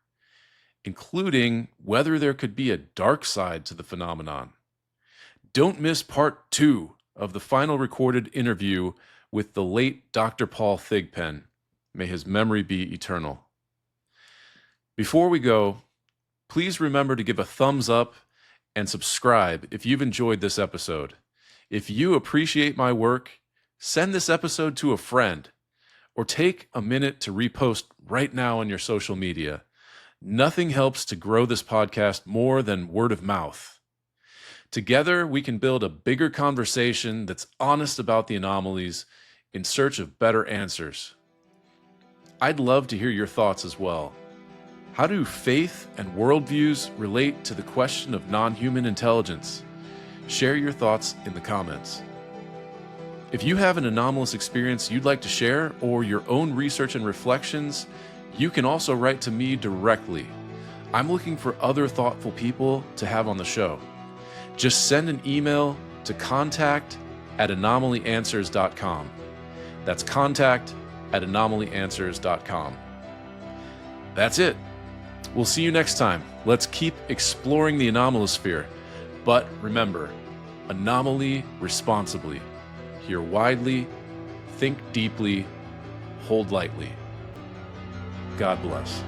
including whether there could be a dark side to the phenomenon. Don't miss part 2 of the final recorded interview with the late Dr. Paul Thigpen. May his memory be eternal. Before we go, please remember to give a thumbs up and subscribe if you've enjoyed this episode. If you appreciate my work, send this episode to a friend or take a minute to repost right now on your social media. Nothing helps to grow this podcast more than word of mouth. Together, we can build a bigger conversation that's honest about the anomalies in search of better answers. I'd love to hear your thoughts as well. How do faith and worldviews relate to the question of non-human intelligence? Share your thoughts in the comments. If you have an anomalous experience you'd like to share or your own research and reflections, you can also write to me directly. I'm looking for other thoughtful people to have on the show. Just send an email to contact@anomalyanswers.com. That's contact@anomalyanswers.com. That's it. We'll see you next time. Let's keep exploring the anomalosphere. But remember, anomaly responsibly. Hear widely, think deeply, hold lightly. God bless.